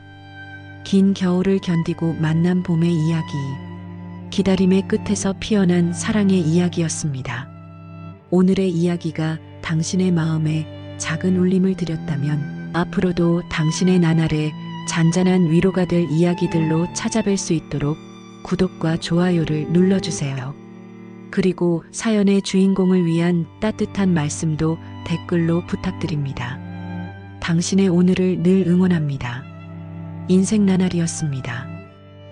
긴 겨울을 견디고 만난 봄의 이야기, 기다림의 끝에서 피어난 사랑의 이야기였습니다. 오늘의 이야기가 당신의 마음에 작은 울림을 드렸다면 앞으로도 당신의 나날에 잔잔한 위로가 될 이야기들로 찾아뵐 수 있도록 구독과 좋아요를 눌러주세요. 그리고 사연의 주인공을 위한 따뜻한 말씀도 댓글로 부탁드립니다. 당신의 오늘을 늘 응원합니다. 인생 나날이었습니다.